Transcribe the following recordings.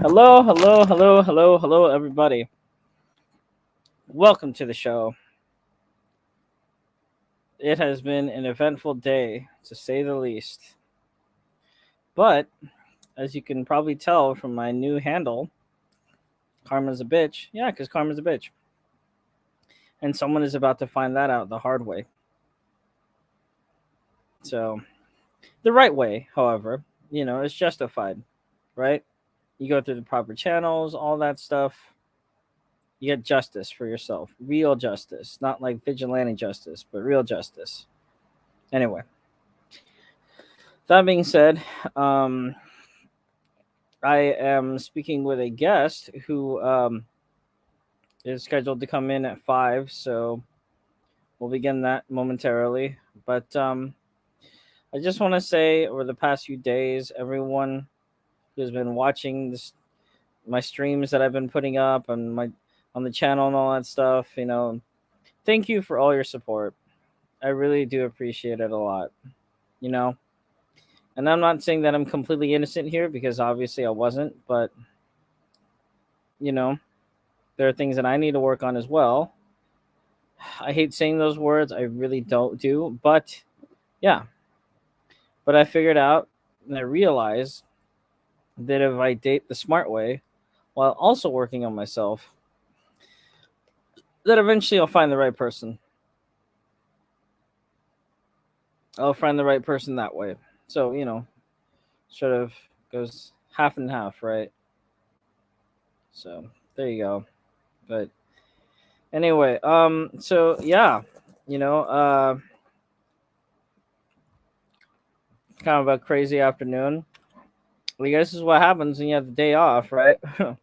Hello, hello, hello, hello, hello, everybody. Welcome to the show. It has been an eventful day, to say the least. But, as you can probably tell from my new handle, Karma's a bitch. Yeah, because Karma's a bitch. And someone is about to find that out the hard way. So, the right way, however, is justified, right? You go through the proper channels, all that stuff. You get justice for yourself. Real justice. Not like vigilante justice, but real justice. Anyway, that being said, um, I am speaking with a guest who is scheduled to come in at 5, so we'll begin that momentarily. But I just want to say over the past few days, everyone who's been watching my streams that I've been putting up on the channel and all that stuff, thank you for all your support. I really do appreciate it a lot, you know. And I'm not saying that I'm completely innocent here because obviously I wasn't, but you know, there are things that I need to work on as well. I hate saying those words, I really don't do, but yeah. But I figured out and I realized that if I date the smart way while also working on myself, that eventually I'll find the right person. I'll find the right person that way. So, sort of goes half and half, right? So, there you go. But anyway, so yeah, you know, uh kind of a crazy afternoon. Well, I guess this is what happens when you have the day off, right? Yeah,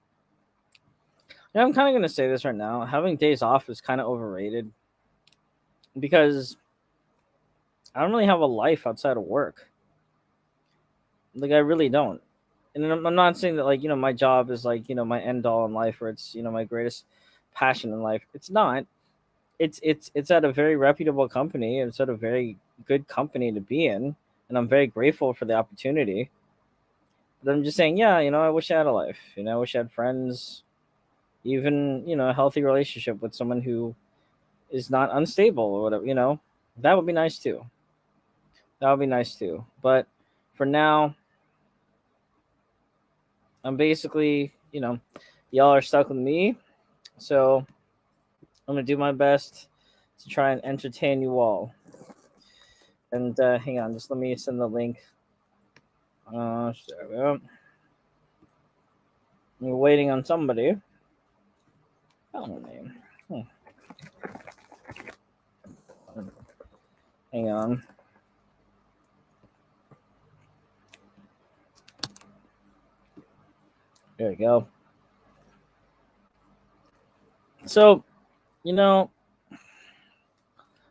I'm kind of gonna say this right now. Having days off is kind of overrated because I don't really have a life outside of work. Like I really don't. And I'm not saying that like my job is like my end all in life or it's my greatest passion in life. It's not. It's at a very reputable company. It's at a very good company to be in, and I'm very grateful for the opportunity. But I'm just saying, yeah, I wish I had a life. I wish I had friends, even a healthy relationship with someone who is not unstable or whatever. That would be nice too. That would be nice too. But for now, I'm basically, y'all are stuck with me. So I'm gonna do my best to try and entertain you all. And hang on, just let me send the link. There we go. We're waiting on somebody. Oh, name. Hang on. There we go. So, you know,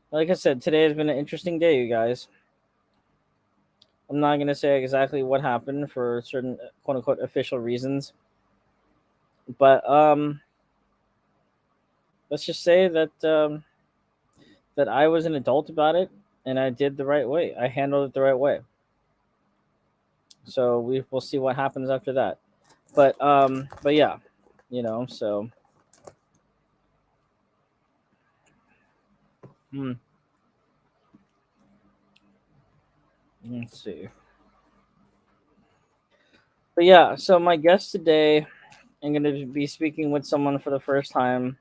like I said, today has been an interesting day, you guys. I'm not going to say exactly what happened for certain quote unquote official reasons, but let's just say that I was an adult about it and I did the right way. I handled it the right way. So we will see what happens after that. But yeah, so hmm, let's see. But yeah, so my guest today, I'm going to be speaking with someone for the first time.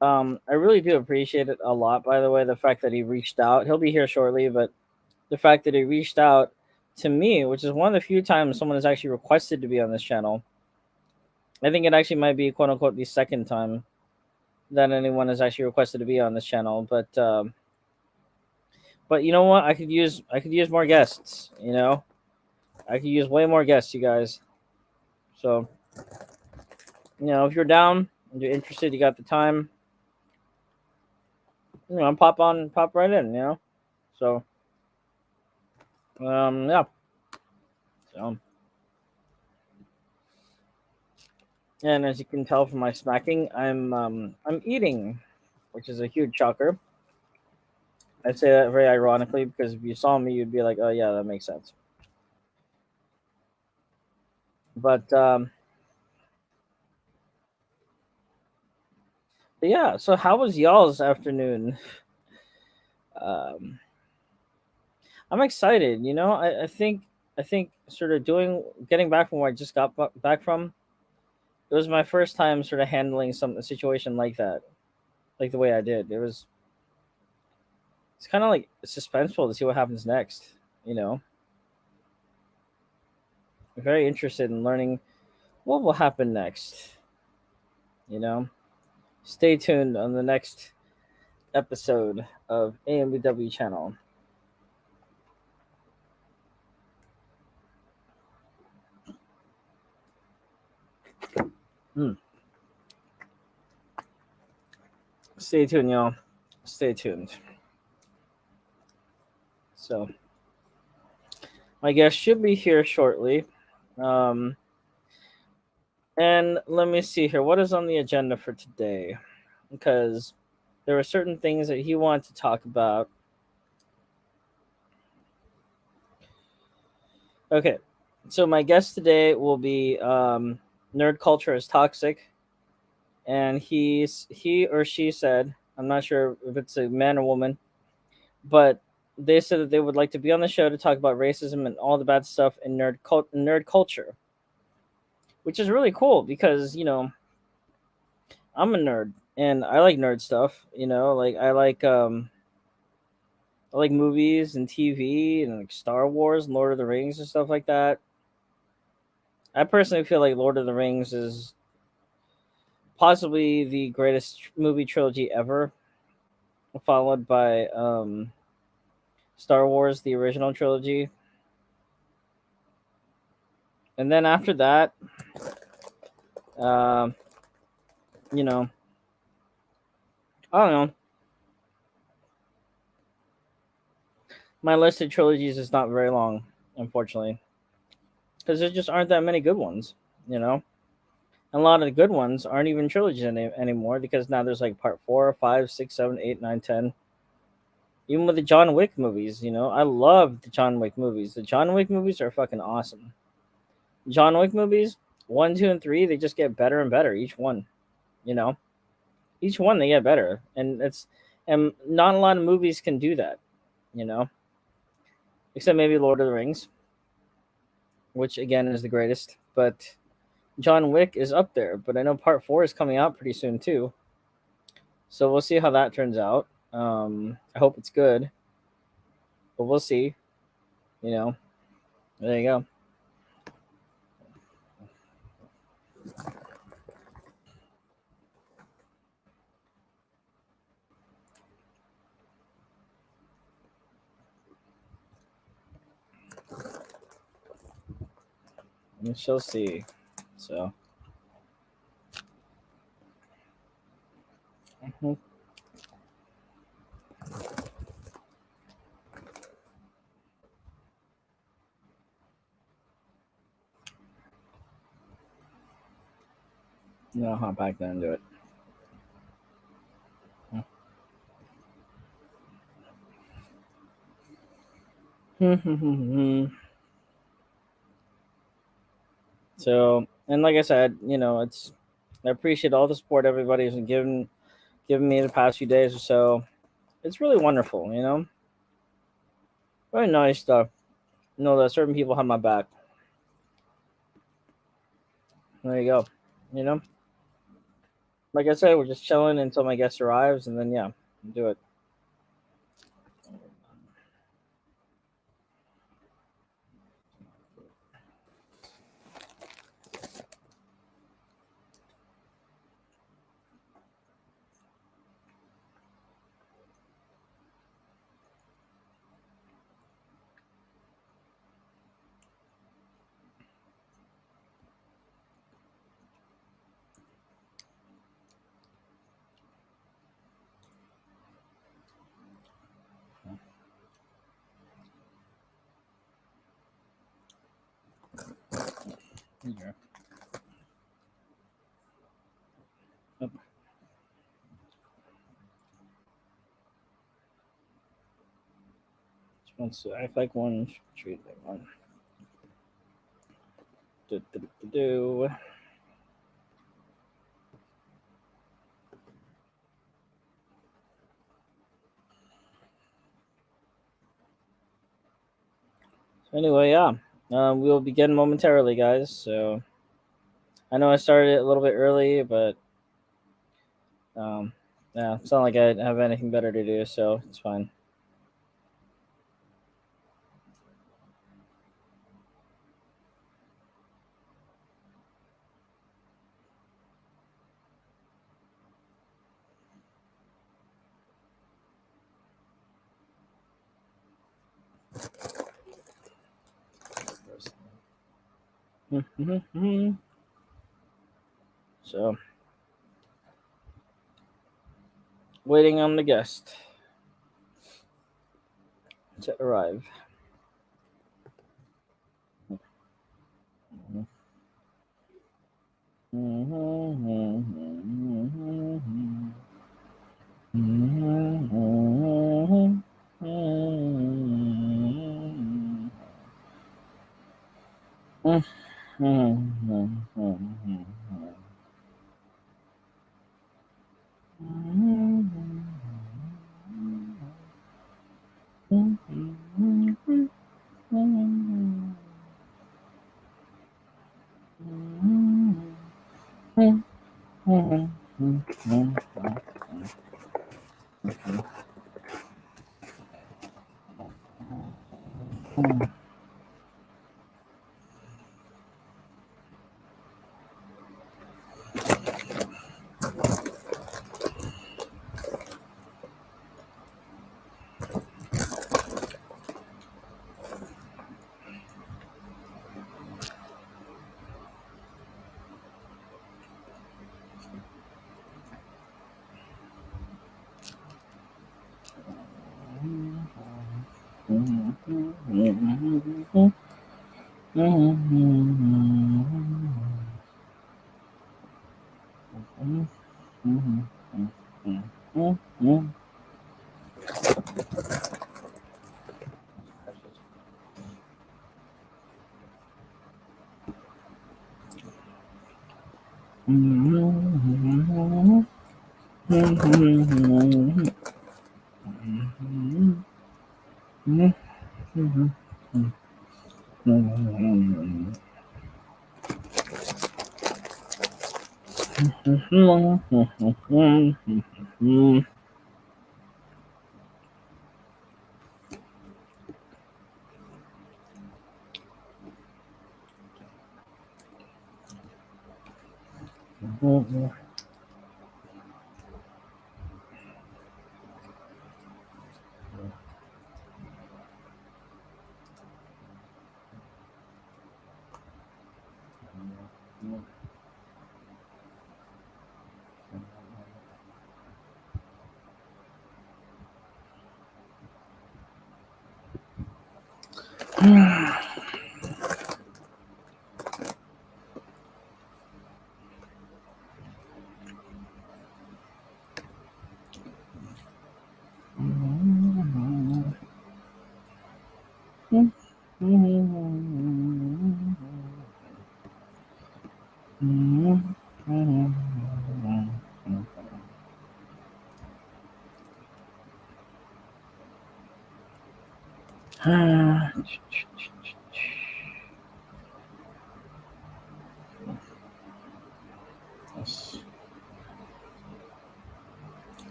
I really do appreciate it a lot, by the way, the fact that he reached out. He'll be here shortly, but the fact that he reached out to me, which is one of the few times someone has actually requested to be on this channel. I think it actually might be quote unquote the second time that anyone has actually requested to be on this channel. But you know what? I could use more guests. I could use way more guests, you guys. So if you're down, if you're interested, you got the time, pop right in. So yeah. So and as you can tell from my smacking, I'm eating, which is a huge shocker. I say that very ironically because if you saw me, you'd be like, "Oh yeah, that makes sense." But yeah. So how was y'all's afternoon? Um, I'm excited. I think sort of doing getting back from where I just got back from. It was my first time sort of handling some a situation like that, like the way I did. It's kind of like suspenseful to see what happens next. You know, I'm very interested in learning what will happen next. You know, stay tuned on the next episode of AMBW channel. Hmm. Stay tuned, y'all. Stay tuned. So my guest should be here shortly. Um, and let me see here. What is on the agenda for today? Because there were certain things that he wanted to talk about. Okay, so my guest today will be nerd culture is toxic, and he or she said, I'm not sure if it's a man or woman, but they said that they would like to be on the show to talk about racism and all the bad stuff in nerd culture, which is really cool because I'm a nerd and I like nerd stuff. Like I like movies and TV and like Star Wars and Lord of the Rings and stuff like that. I personally feel like Lord of the Rings is possibly the greatest movie trilogy ever, followed by Star Wars, the original trilogy, and then after that, um, you know, I don't know. My list of trilogies is not very long, unfortunately, because there just aren't that many good ones. You know, and a lot of the good ones aren't even trilogies anymore because now there's like part 4, 5, 6, 7, 8, 9, 10. Even with the John Wick movies, I love the John Wick movies. The John Wick movies are fucking awesome. John Wick movies, 1, 2, and 3, they just get better and better each one. You know, each one they get better, and not a lot of movies can do that. You know, except maybe Lord of the Rings, which again is the greatest. But John Wick is up there. But I know part 4 is coming out pretty soon too, so we'll see how that turns out. I hope it's good, but we'll see. You know, there you go. We shall see. So, mhm. I'll hop back there and do it. So, and like I said, I appreciate all the support everybody's been giving me the past few days or so. It's really wonderful. Very nice to know that certain people have my back. There you go. You know, like I said, we're just chilling until my guest arrives, and then yeah, do it. Okay. Yep. Just wants to act like one, treat like one. Anyway, yeah, we will begin momentarily, guys. So I know I started a little bit early, but um, yeah, it's not like I have anything better to do, so it's fine. So, waiting on the guest to arrive.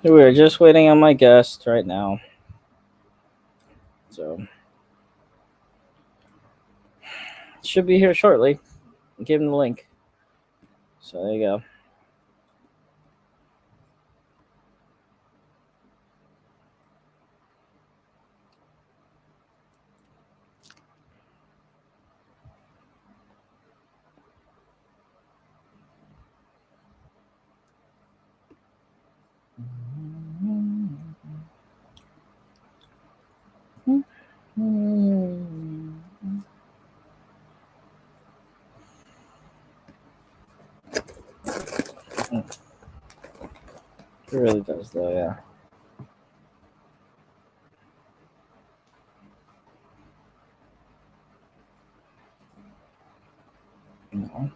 We're just waiting on my guest right now. So should be here shortly. Give him the link. So there you go. It really does, though. Yeah. No.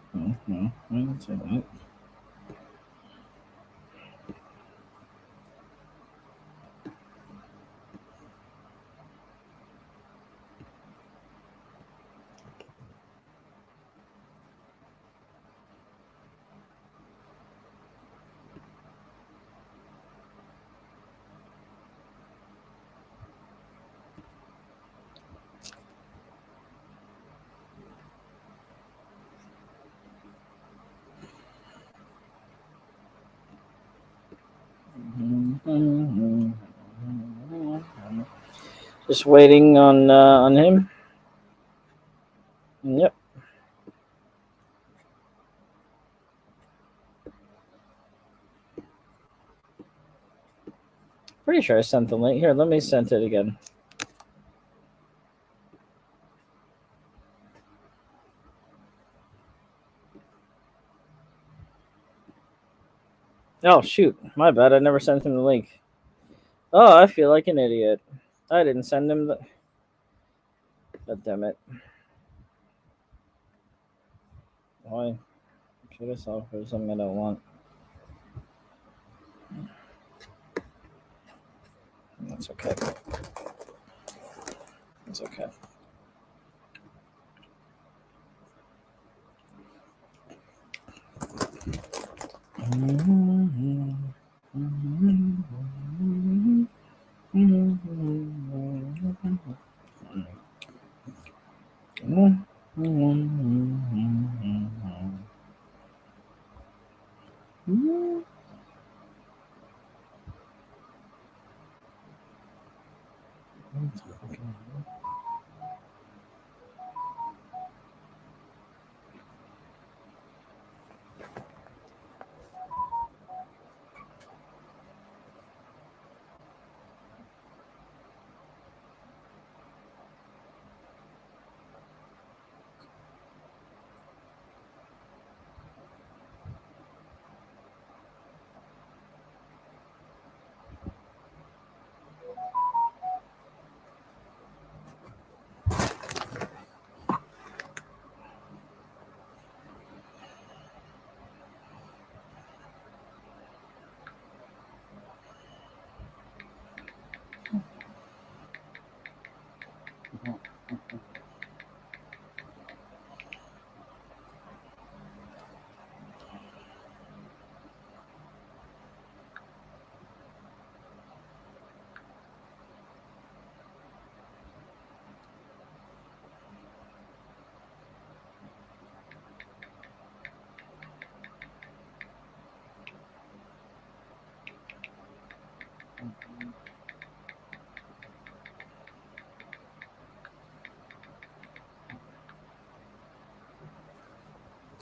Just waiting on him. Yep. Pretty sure I sent the link. Here, let me send it again. Oh shoot, my bad. I never sent him the link. Oh, I feel like an idiot. I didn't send him the. God damn it. Why? Should I solve for something I don't want? That's okay. It's okay.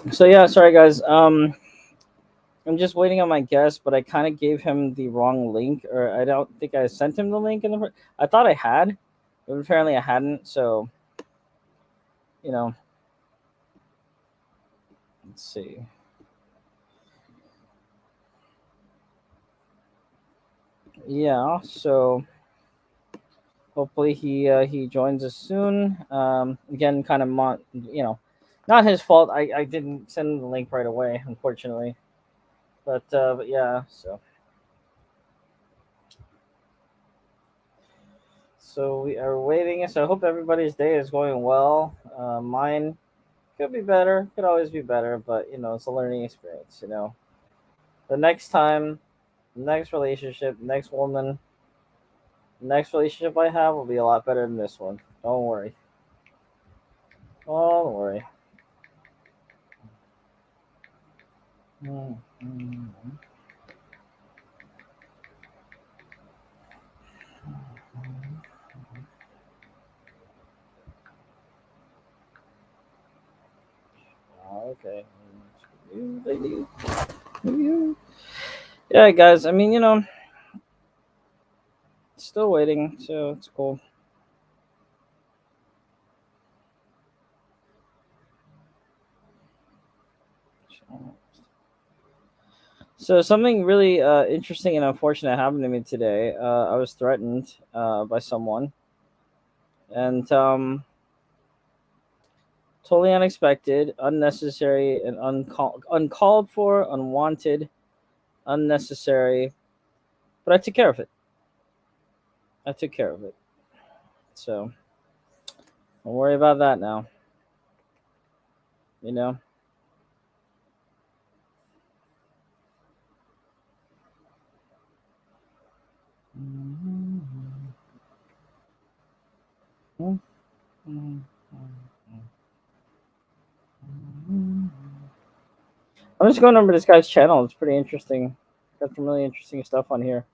So yeah, sorry guys. I'm just waiting on my guest, but I kind of gave him the wrong link, or I don't think I sent him the link in the. I thought I had, but apparently I hadn't. So, you know, let's see. Yeah. So hopefully he joins us soon. Again, kind of not his fault. I didn't send him the link right away, unfortunately. But yeah. So we are waiting. So I hope everybody's day is going well. Mine could be better. Could always be better, but it's a learning experience. The next time, Next relationship, next woman, next relationship I have will be a lot better than this one. Don't worry. Don't worry. Mm-hmm. Okay. Yeah, guys. I mean, still waiting, so it's cool. So something really interesting and unfortunate happened to me today. I was threatened by someone, and totally unexpected, unnecessary, and uncalled for, unwanted, unnecessary. But I took care of it. I took care of it. So don't worry about that now. You know. I'm just going over this guy's channel. It's pretty interesting. Got some really interesting stuff on here.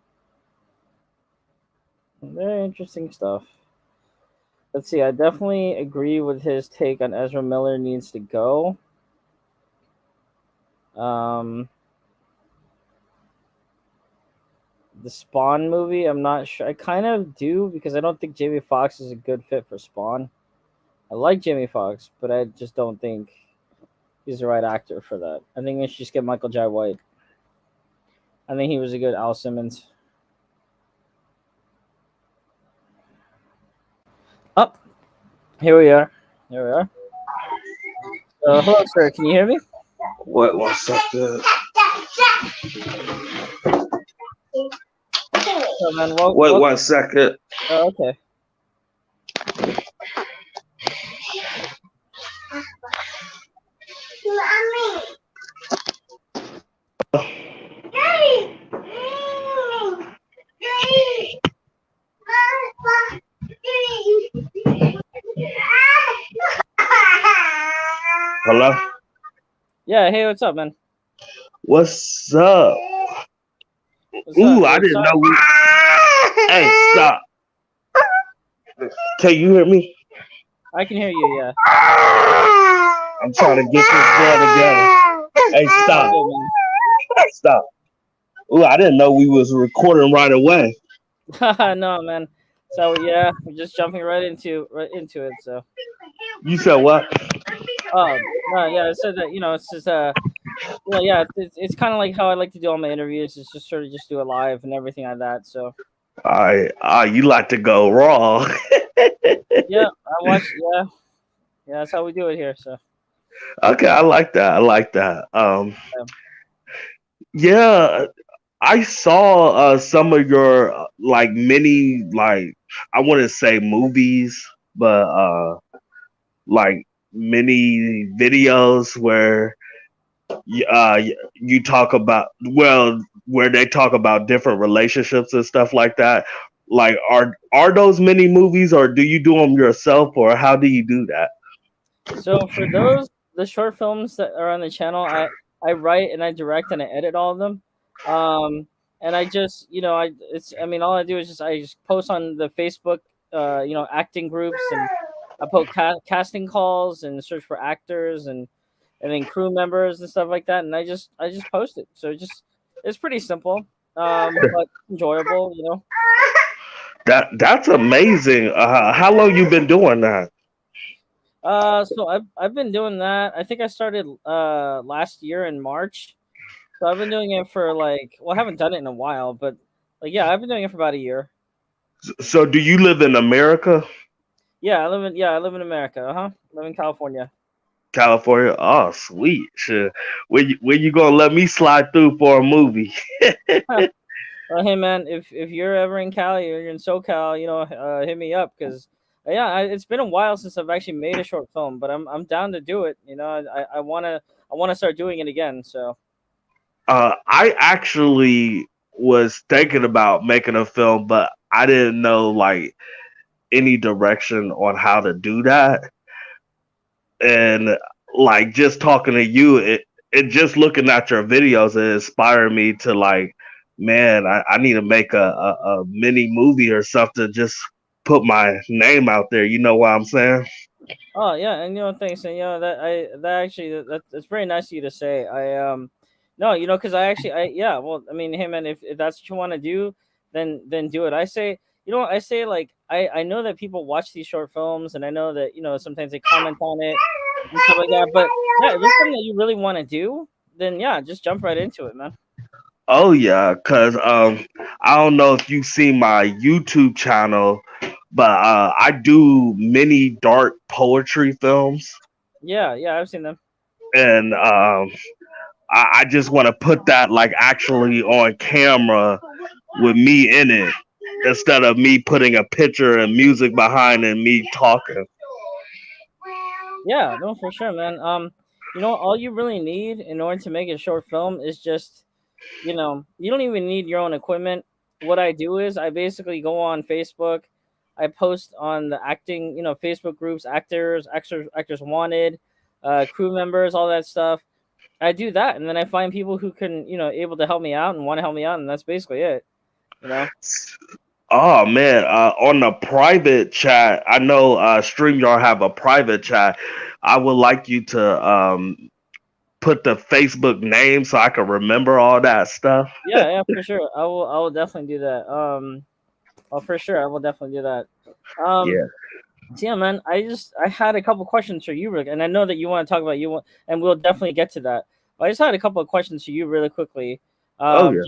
Very interesting stuff. Let's see. I definitely agree with his take on Ezra Miller needs to go. Um, the Spawn movie, I'm not sure. I kind of do because I don't think Jamie Foxx is a good fit for Spawn. I like Jamie Foxx, but I just don't think he's the right actor for that. I think we should just get Michael Jai White. I think he was a good Al Simmons. Up, here we are. Here we are. Hello, sir. Can you hear me? What? One second. Oh, man. Wait 1 second. Oh, okay. Hello? Yeah. Hey, what's up, man? What's up? What's Ooh, up? I didn't know we. Hey, stop. Can you hear me? I can hear you. Yeah. I'm trying to get this girl together. Hey, stop. Stop. Ooh, I didn't know we was recording right away. No, man. So yeah, we're just jumping right into it. So. You said what? Oh no, yeah. I said that it's just yeah, it's kind of like how I like to do all my interviews. It's just sort of just do it live and everything like that. So. You like to go raw. Yeah, I watch. Yeah, yeah. That's how we do it here. So. Okay, I like that. I like that. Yeah, I saw some of your like mini like I wouldn't say movies, but like mini videos where you talk about where they talk about different relationships and stuff like that. Like are those mini movies or do you do them yourself or how do you do that? So for the short films that are on the channel, I write and I direct and I edit all of them. And I just I mean all I do is I just post on the Facebook acting groups, and I put casting calls and search for actors and then crew members and stuff like that, and I just post it. So it's pretty simple, but enjoyable. That's amazing. How long you been doing that? So I've been doing that. I think I started last year in March. So I've been doing it for I haven't done it in a while, but yeah, I've been doing it for about a year. So do you live in America? I live in America. Live in California. California? Oh, sweet. Sure. When you gonna let me slide through for a movie? Hey man, if you're ever in Cali or you're in SoCal, hit me up because it's been a while since I've actually made a short film, but I'm down to do it. I wanna start doing it again. So I actually was thinking about making a film, but I didn't know like any direction on how to do that. And like just talking to you, it just looking at your videos, it inspired me to like, man, I need to make a mini movie or something. Just put my name out there. You know what I'm saying? Oh yeah, and thanks, and that actually that's very nice of you to say. No, because I actually yeah, well, I mean, hey man, if that's what you want to do, then do it. I say, I say like I know that people watch these short films, and I know that sometimes they comment on it and stuff like that. But yeah, if it's something that you really want to do, then yeah, just jump right into it, man. Oh yeah, cause I don't know if you've seen my YouTube channel, but I do mini dark poetry films, Yeah, yeah, I've seen them. and I just want to put that like actually on camera with me in it instead of me putting a picture and music behind and me talking. Yeah, no, for sure, man. All you really need in order to make a short film is just you don't even need your own equipment. What I do is I basically go on Facebook, I post on the acting, Facebook groups, actors wanted, crew members, all that stuff. I do that, and then I find people who can, able to help me out and want to help me out, and that's basically it. You know. Oh man, on the private chat, I know StreamYard have a private chat. I would like you to put the Facebook name so I can remember all that stuff. Yeah, yeah, for sure. I will definitely do that. Oh, for sure, I will definitely do that. Um, Yeah. So yeah, man, I had a couple questions for you, Rick, and I know that you want to talk about and we'll definitely get to that. But I just had a couple of questions for you, really quickly. Oh yeah.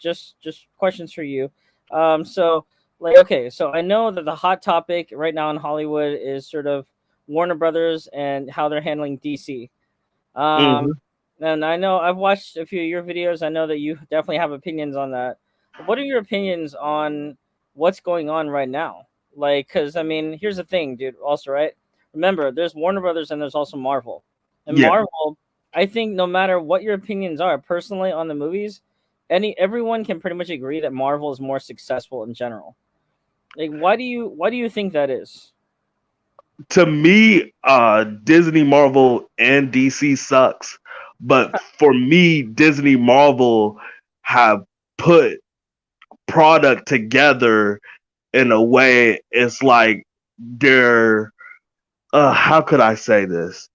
Just questions for you. So like, okay, so I know that the hot topic right now in Hollywood is sort of Warner Brothers and how they're handling DC. Um, Hmm. and I know I've watched a few of your videos. I know that you definitely have opinions on that. But what are your opinions on what's going on right now? Like, because I mean, here's the thing, dude. Also, right? Remember, there's Warner Brothers and there's also Marvel. And Yeah. Marvel, I think, no matter what your opinions are, personally on the movies, everyone can pretty much agree that Marvel is more successful in general. Like, why do you think that is? To me, Disney, Marvel, and DC sucks. But for me, Disney, Marvel have put product together in a way it's like they're how could I say this?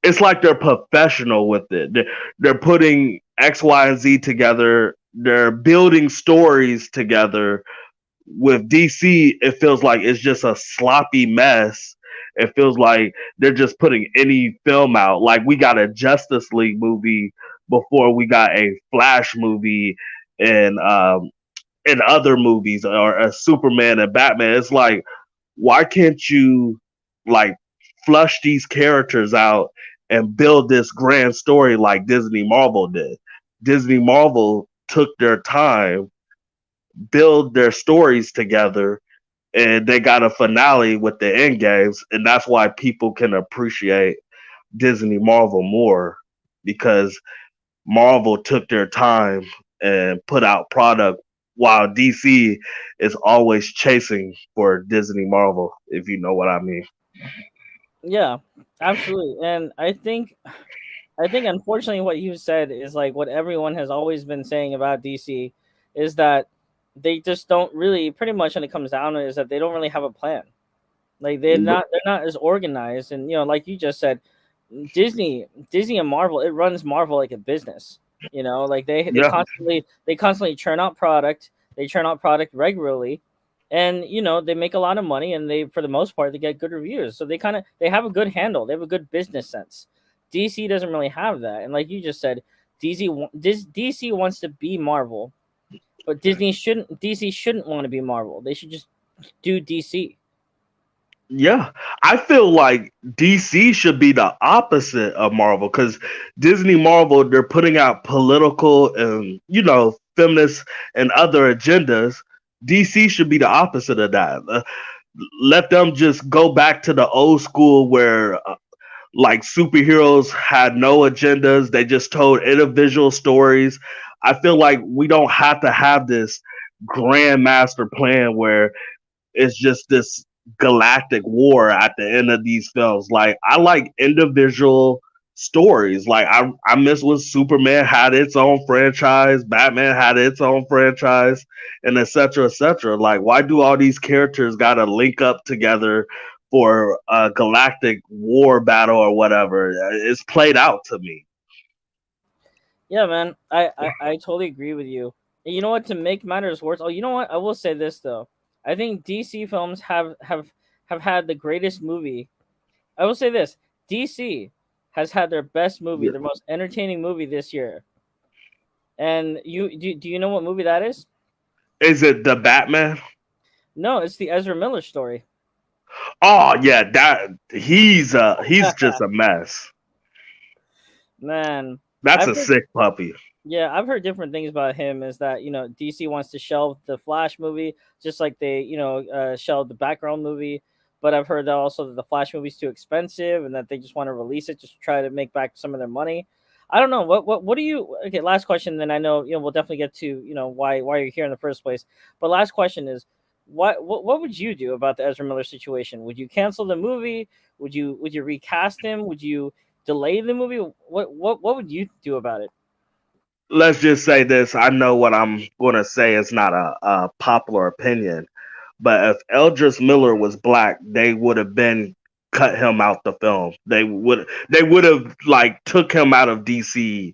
It's like they're professional with it. They're putting X, Y, and Z together. They're building stories together. With DC, it feels like it's just a sloppy mess. It feels like they're just putting any film out. Like we got a Justice League movie before we got a Flash movie, and in other movies, or a Superman and Batman. It's like, why can't you like flush these characters out and build this grand story like Disney Marvel did? Disney Marvel took their time, build their stories together, and they got a finale with the end games, and that's why people can appreciate Disney Marvel more, because Marvel took their time and put out product, while DC is always chasing for Disney Marvel, if you know what I mean. Yeah, absolutely. And I think unfortunately what you said is like what everyone has always been saying about DC is that they just don't really pretty much when it comes down to it is that they don't really have a plan. Like they're not as organized, and like you just said, Disney and Marvel, it runs Marvel like a business. Like they Yeah, constantly churn out product. They churn out product regularly, and they make a lot of money, and they for the most part they get good reviews. So they have a good handle. They have a good business sense. DC doesn't really have that, and like you just said, DC wants to be Marvel, but DC shouldn't want to be Marvel. They should just do DC. yeah. I feel like DC should be the opposite of Marvel, because Disney Marvel, they're putting out political and feminist and other agendas. DC should be the opposite of that. Let them just go back to the old school where like superheroes had no agendas. They just told individual stories. I feel like we don't have to have this grand master plan where it's just this galactic war at the end of these films. Like I like individual stories. Like I miss when Superman had its own franchise, Batman had its own franchise, and etc. etc. Like why do all these characters gotta link up together for a galactic war battle or whatever? It's played out to me. Yeah, man, I totally agree with you. And you know what? To make matters worse, oh, you know what? I will say this though. I think DC films have had the greatest movie. I will say this: DC has had their best movie, Yeah. their most entertaining movie this year. And do you know what movie that is? Is it the Batman? No, it's the Ezra Miller story. Oh yeah, that he's just a mess. Man, That's I've a heard sick puppy. Yeah, I've heard different things about him. Is that DC wants to shelve the Flash movie, just like they shelved the background movie. But I've heard that also that the Flash movie's too expensive, and that they just want to release it just to try to make back some of their money. I don't know what do you? Okay, last question. Then I know we'll definitely get to why you're here in the first place. But last question is, what would you do about the Ezra Miller situation? Would you cancel the movie? Would you recast him? Would you delay the movie? What would you do about it? Let's just say this. I know what I'm going to say is not a popular opinion, but if Eldris Miller was black, they would have been cut him out the film. They would have like took him out of DC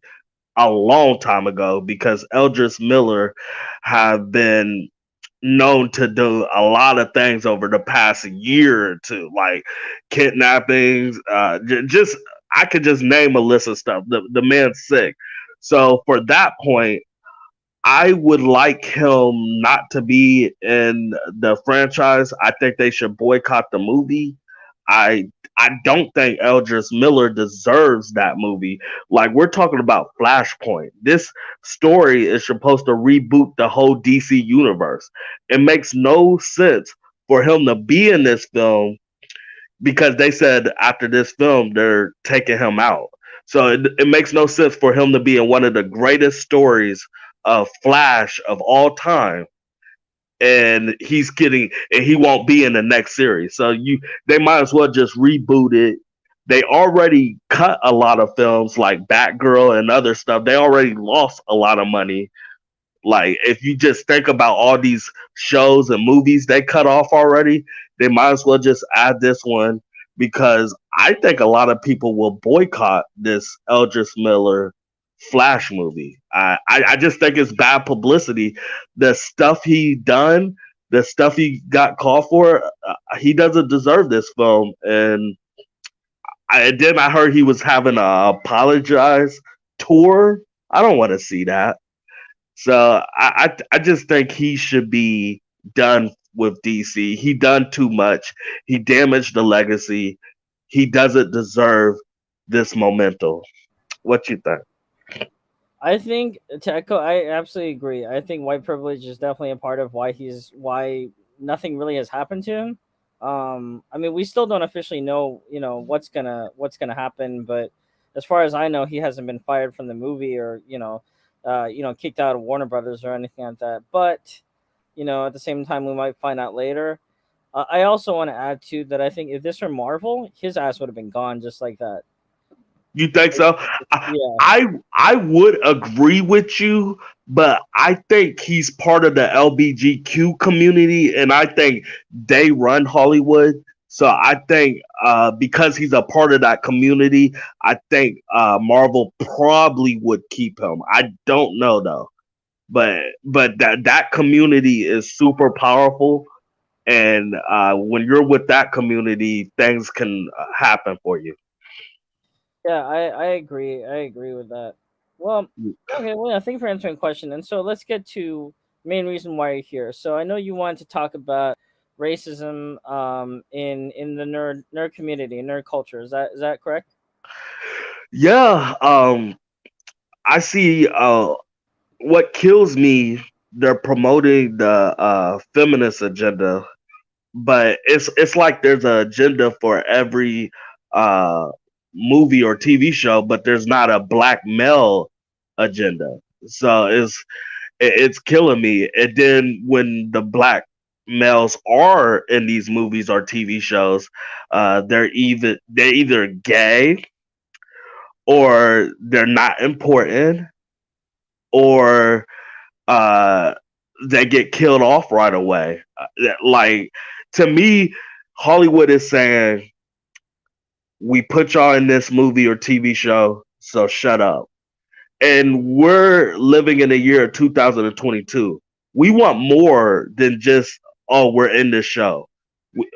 a long time ago because Eldris Miller have been known to do a lot of things over the past year or two, like kidnappings. Just I could just name a list of stuff. The man's sick. So for that point, I would like him not to be in the franchise. I think they should boycott the movie. I don't think Eldris Miller deserves that movie. Like we're talking about Flashpoint. This story is supposed to reboot the whole DC universe. It makes no sense for him to be in this film because they said after this film they're taking him out. So it makes no sense for him to be in one of the greatest stories of Flash of all time, and he won't be in the next series. So they might as well just reboot it. They already cut a lot of films like Batgirl and other stuff. They already lost a lot of money. Like if you just think about all these shows and movies they cut off already, they might as well just add this one because I think a lot of people will boycott this Eldris Miller Flash movie. I just think it's bad publicity. The stuff he done, the stuff he got called for, he doesn't deserve this film. And then I heard he was having a apologize tour. I don't want to see that. So I just think he should be done with DC. He done too much. He damaged the legacy. He doesn't deserve this momentum. What you think? I think to echo, I absolutely agree. I think white privilege is definitely a part of why nothing really has happened to him. I mean, we still don't officially know, what's gonna happen, but as far as I know, he hasn't been fired from the movie or kicked out of Warner Brothers or anything like that. But at the same time, we might find out later. I also want to add too that I think if this were Marvel, his ass would have been gone just like that. You think so? I, Yeah. I I would agree with you, but I think he's part of the LBGQ community, and I think they run Hollywood. So I think because he's a part of that community, I think Marvel probably would keep him. I don't know though, but that community is super powerful, and when you're with that community, things can happen for you. Yeah, I agree. I agree with that. Well, okay. Well, yeah, thank you for answering the question. And so let's get to main reason why you're here. So I know you wanted to talk about racism in the nerd community, nerd culture. Is that correct? Yeah, I see. What kills me, they're promoting the feminist agenda, but it's like there's an agenda for every uh movie or TV show, but there's not a black male agenda. So it's killing me. And then when the black males are in these movies or TV shows, they're either gay or they're not important or uh they get killed off right away. Like to me, Hollywood is saying we put y'all in this movie or TV show, so shut up. And we're living in the year 2022. We want more than just, oh, we're in this show.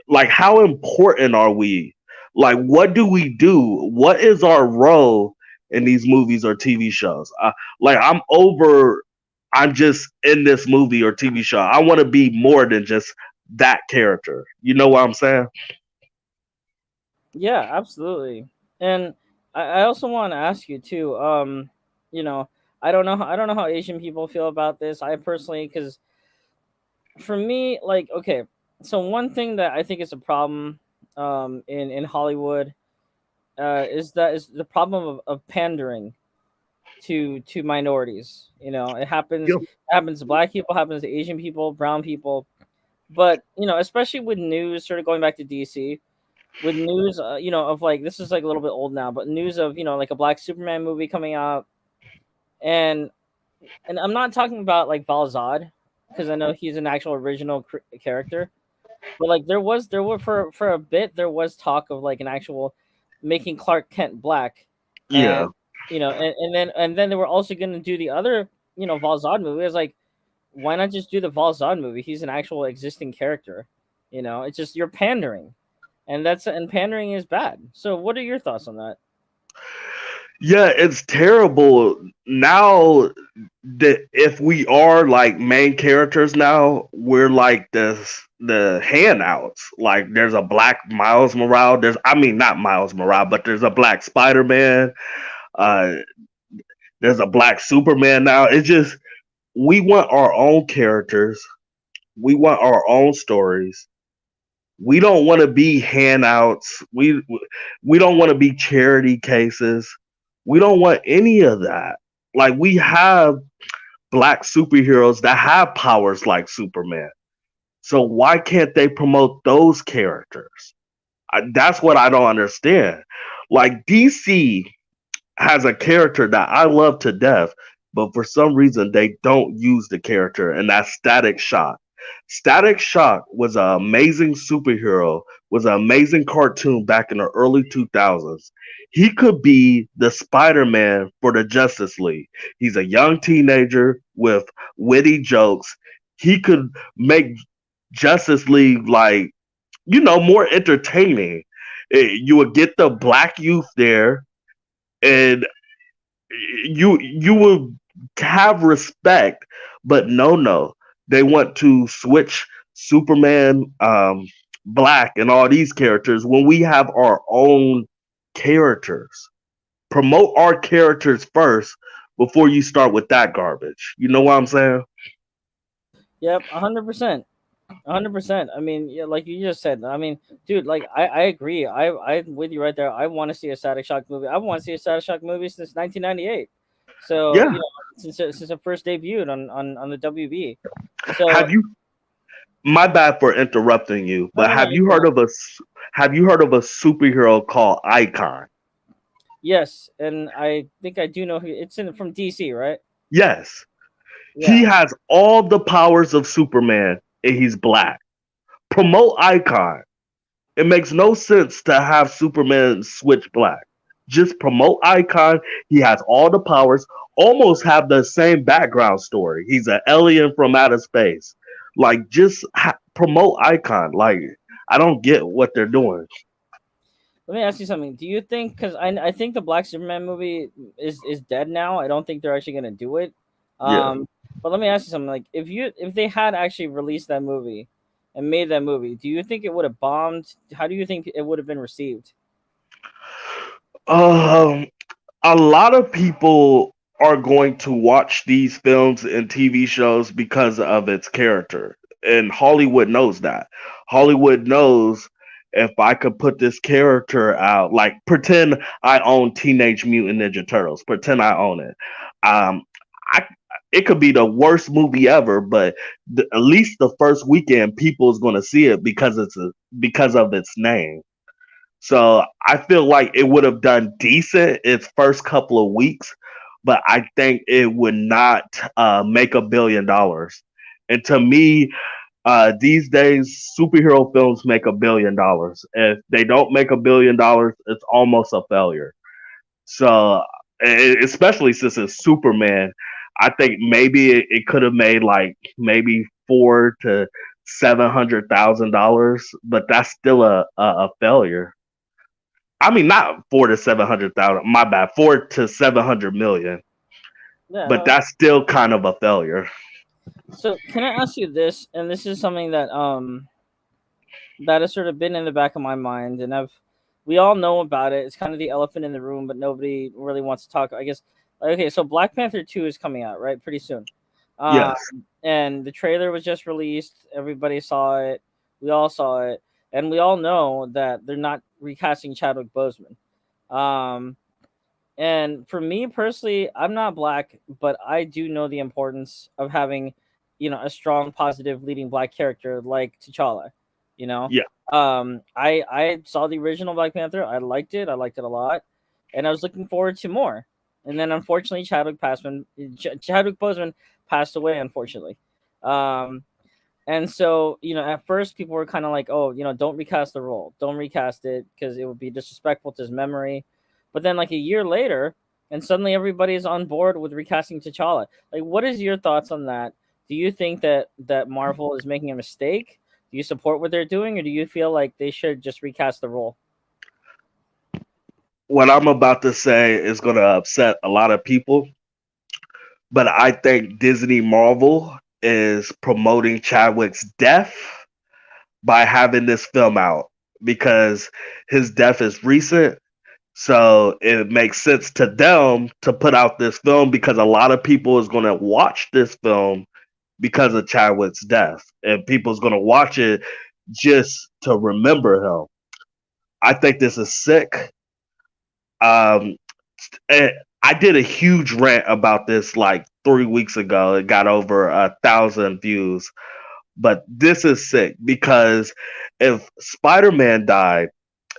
Like, how important are we? Like, what do we do? What is our role in these movies or TV shows? Like, I'm just in this movie or TV show. I want to be more than just that character. You know what I'm saying? Yeah, absolutely. And I also want to ask you too. You know, I don't know how Asian people feel about this. I personally, because for me, like, okay, so one thing that I think is a problem, in Hollywood, is the problem of pandering to minorities. You know, Yeah. it happens to black people, happens to Asian people, brown people. But you know, especially with news, sort of going back to DC, with news, you know, of like this is like a little bit old now, but news of, you know, like a Black Superman movie coming out, and I'm not talking about like Valzad, because I know he's an actual original character, but like there were for a bit there was talk of like an actual making Clark Kent black, Yeah. and you know, and then they were also going to do the other, you know, Valzad movie. I was like, why not just do the Valzad movie? He's an actual existing character. You know, it's just you're pandering, and pandering is bad. So, what are your thoughts on that? Yeah, it's terrible now that if we are like main characters now, we're like the handouts. Like there's a black Miles Morales. Not Miles Morales, but there's a black Spider Man. Uh, there's a black Superman now. It's just we want our own characters. We want our own stories. We don't want to be handouts. We don't want to be charity cases. We don't want any of that. Like we have black superheroes that have powers like Superman. So why can't they promote those characters? That's what I don't understand. Like DC has a character that I love to death, but for some reason they don't use the character, and that's Static Shock. Static Shock was an amazing superhero, was an amazing cartoon back in the early 2000s. He could be the Spider-Man for the Justice League. He's a young teenager with witty jokes. He could make Justice League like, more entertaining. You would get the black youth there, and you will have respect, but no, they want to switch Superman, Black, and all these characters when we have our own characters. Promote our characters first before you start with that garbage. You know what I'm saying? Yep, 100%. 100%. I mean, yeah, like you just said. I mean, dude, like I agree. I'm with you right there. I want to see a Static Shock movie. I want to see a Static Shock movie since 1998. So you Yeah. know, since it first debuted on the WB. So Have you? My bad for interrupting you, no, but no, no, have you're you heard fine. of have you heard of a superhero called Icon? Yes, and I think I do know who it's in from DC, right? Yes. He Yeah. has all the powers of Superman and he's black. Promote Icon. It makes no sense to have Superman switch black. Just promote Icon. He has all the powers, almost have the same background story. He's an alien from outer space. Like, just promote Icon. Like, I don't get what they're doing. Let me ask you something. Do you think, because I think the Black Superman movie is dead now. I don't think they're actually gonna do it. Yeah. But let me ask you something. Like, if they had actually released that movie and made that movie, do you think it would have bombed? How do you think it would have been received? Um, a lot of people are going to watch these films and TV shows because of its character. And Hollywood knows that. Hollywood knows if I could put this character out, like pretend I own Teenage Mutant Ninja Turtles, pretend I own it. Um, I it could be the worst movie ever, but at least the first weekend people is going to see it because of its name. So I feel like it would have done decent its first couple of weeks, but I think it would not make $1 billion. And to me, these days, superhero films make $1 billion. If they don't make $1 billion, it's almost a failure. So, especially since it's Superman, I think maybe it could have made like maybe 400,000 to 700,000 dollars, but that's still a failure. I mean, not 400,000 to 700,000. My bad, 400 to 700 million. Yeah, But no. that's still kind of a failure. So can I ask you this? And this is something that that has sort of been in the back of my mind, and we all know about it. It's kind of the elephant in the room, but nobody really wants to talk. I guess. Okay, so Black Panther 2 is coming out right pretty soon, um, Yes. and the trailer was just released. Everybody saw it. We all saw it, and we all know that they're not recasting Chadwick Boseman. Um, and for me personally, I'm not black, but I do know the importance of having, a strong, positive leading black character like T'Challa. You know, Yeah. I saw the original Black Panther. I liked it. I liked it a lot, and I was looking forward to more. And then unfortunately, Chadwick Boseman passed away. Unfortunately, um, and so, at first people were kind of like, oh, don't recast the role. Don't recast it because it would be disrespectful to his memory. But then, like a year later, and suddenly everybody's on board with recasting T'Challa. Like, what is your thoughts on that? Do you think that Marvel is making a mistake? Do you support what they're doing, or do you feel like they should just recast the role? What I'm about to say is going to upset a lot of people, but I think Disney Marvel is promoting Chadwick's death by having this film out because his death is recent. So it makes sense to them to put out this film because a lot of people is going to watch this film because of Chadwick's death, and people's going to watch it just to remember him. I think this is sick. Um, and I did a huge rant about this like 3 weeks ago. It got over 1,000 views, but this is sick because if Spider-Man died,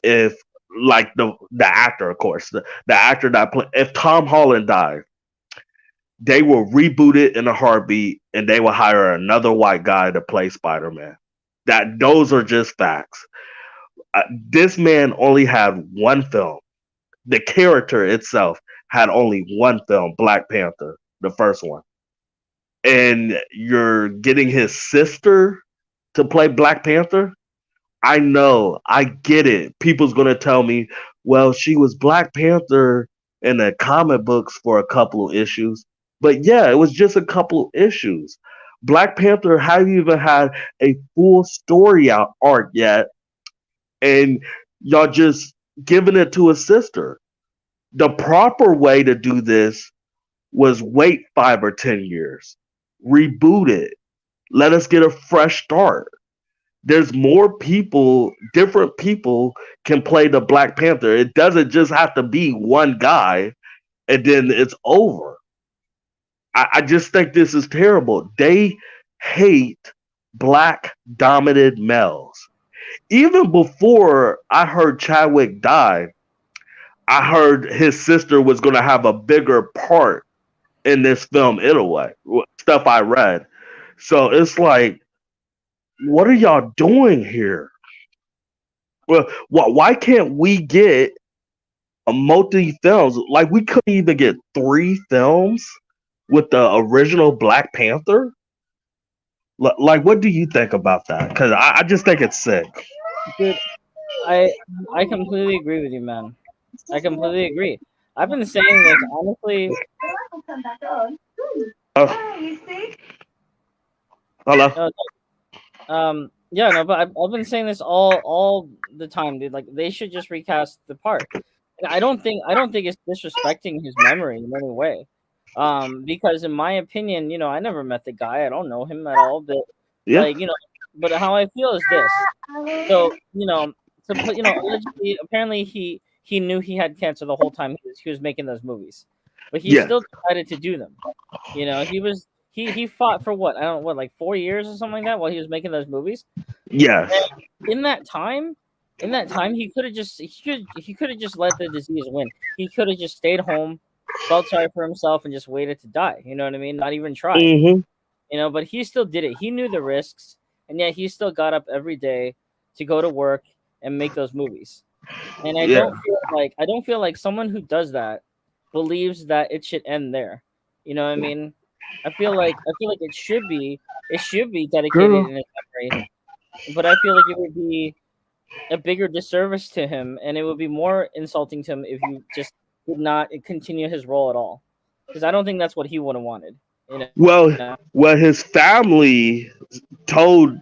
if like the actor, of course, the actor that played, if Tom Holland died, they will reboot it in a heartbeat, and they will hire another white guy to play Spider-Man. That those are just facts. This man only had one film. The character itself had only one film, Black Panther, the first one, and you're getting his sister to play Black Panther. I know, I get it. People's gonna tell me, well, she was Black Panther in the comic books for a couple of issues. But yeah, it was just a couple of issues. Black Panther hadn't even had a full story out arc yet, and y'all just giving it to his sister. The proper way to do this was wait 5 or 10 years, reboot it, let us get a fresh start. There's more people, different people can play the Black Panther. It doesn't just have to be one guy and then it's over. I just think this is terrible. They hate black dominant males. Even before I heard Chadwick died, I heard his sister was going to have a bigger part in this film anyway. Stuff I read. So it's like, what are y'all doing here? Well, why can't we get a multi films? Like we couldn't even get 3 films with the original Black Panther. Like, what do you think about that? Because I just think it's sick. Dude, I I completely agree with you, man. I completely agree. I've been saying this honestly. Uh, hello. No, yeah, no, but I've been saying this all the time, dude. Like they should just recast the part. And I don't think it's disrespecting his memory in any way. Because in my opinion, I never met the guy. I don't know him at all, but Yeah. like, but how I feel is this. So, allegedly, apparently he knew he had cancer the whole time he was making those movies. but he Yes, still decided to do them. He fought for what, I don't know, what, like 4 years or something like that while he was making those movies. yes, In that time, he could have just let the disease win. He could have just stayed home, felt sorry for himself, and just waited to die. You know what I mean? Not even tried. hmm But he still did it. He knew the risks, and yet he still got up every day to go to work and make those movies. And yeah. I don't feel like someone who does that believes that it should end there. You know what I mean? I feel like it should be dedicated Girl. in his memory, but I feel like it would be a bigger disservice to him, and it would be more insulting to him if you just did not continue his role at all. Because I don't think that's what he would have wanted. You know? Well, his family told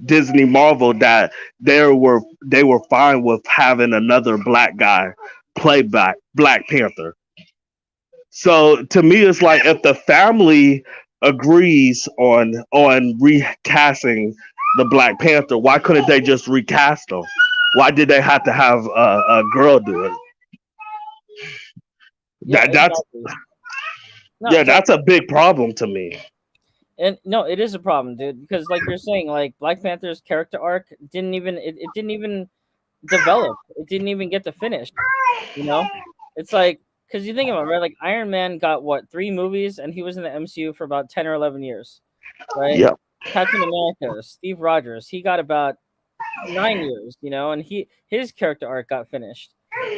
Disney Marvel that they were fine with having another black guy play Black Panther. So to me, it's like if the family agrees on recasting the Black Panther, why couldn't they just recast him? Why did they have to have a girl do it? Yeah, That's exactly. No, yeah, that's exactly. a big problem to me. And no, it is a problem, dude. Because like you're saying, like Black Panther's character arc it didn't even develop. It didn't even get to finish. You know, it's like because you think about it, right? Like Iron Man got what, 3 movies, and he was in the MCU for about 10 or 11 years, right? Yep. Captain America, Steve Rogers, he got about 9 years, and his character arc got finished.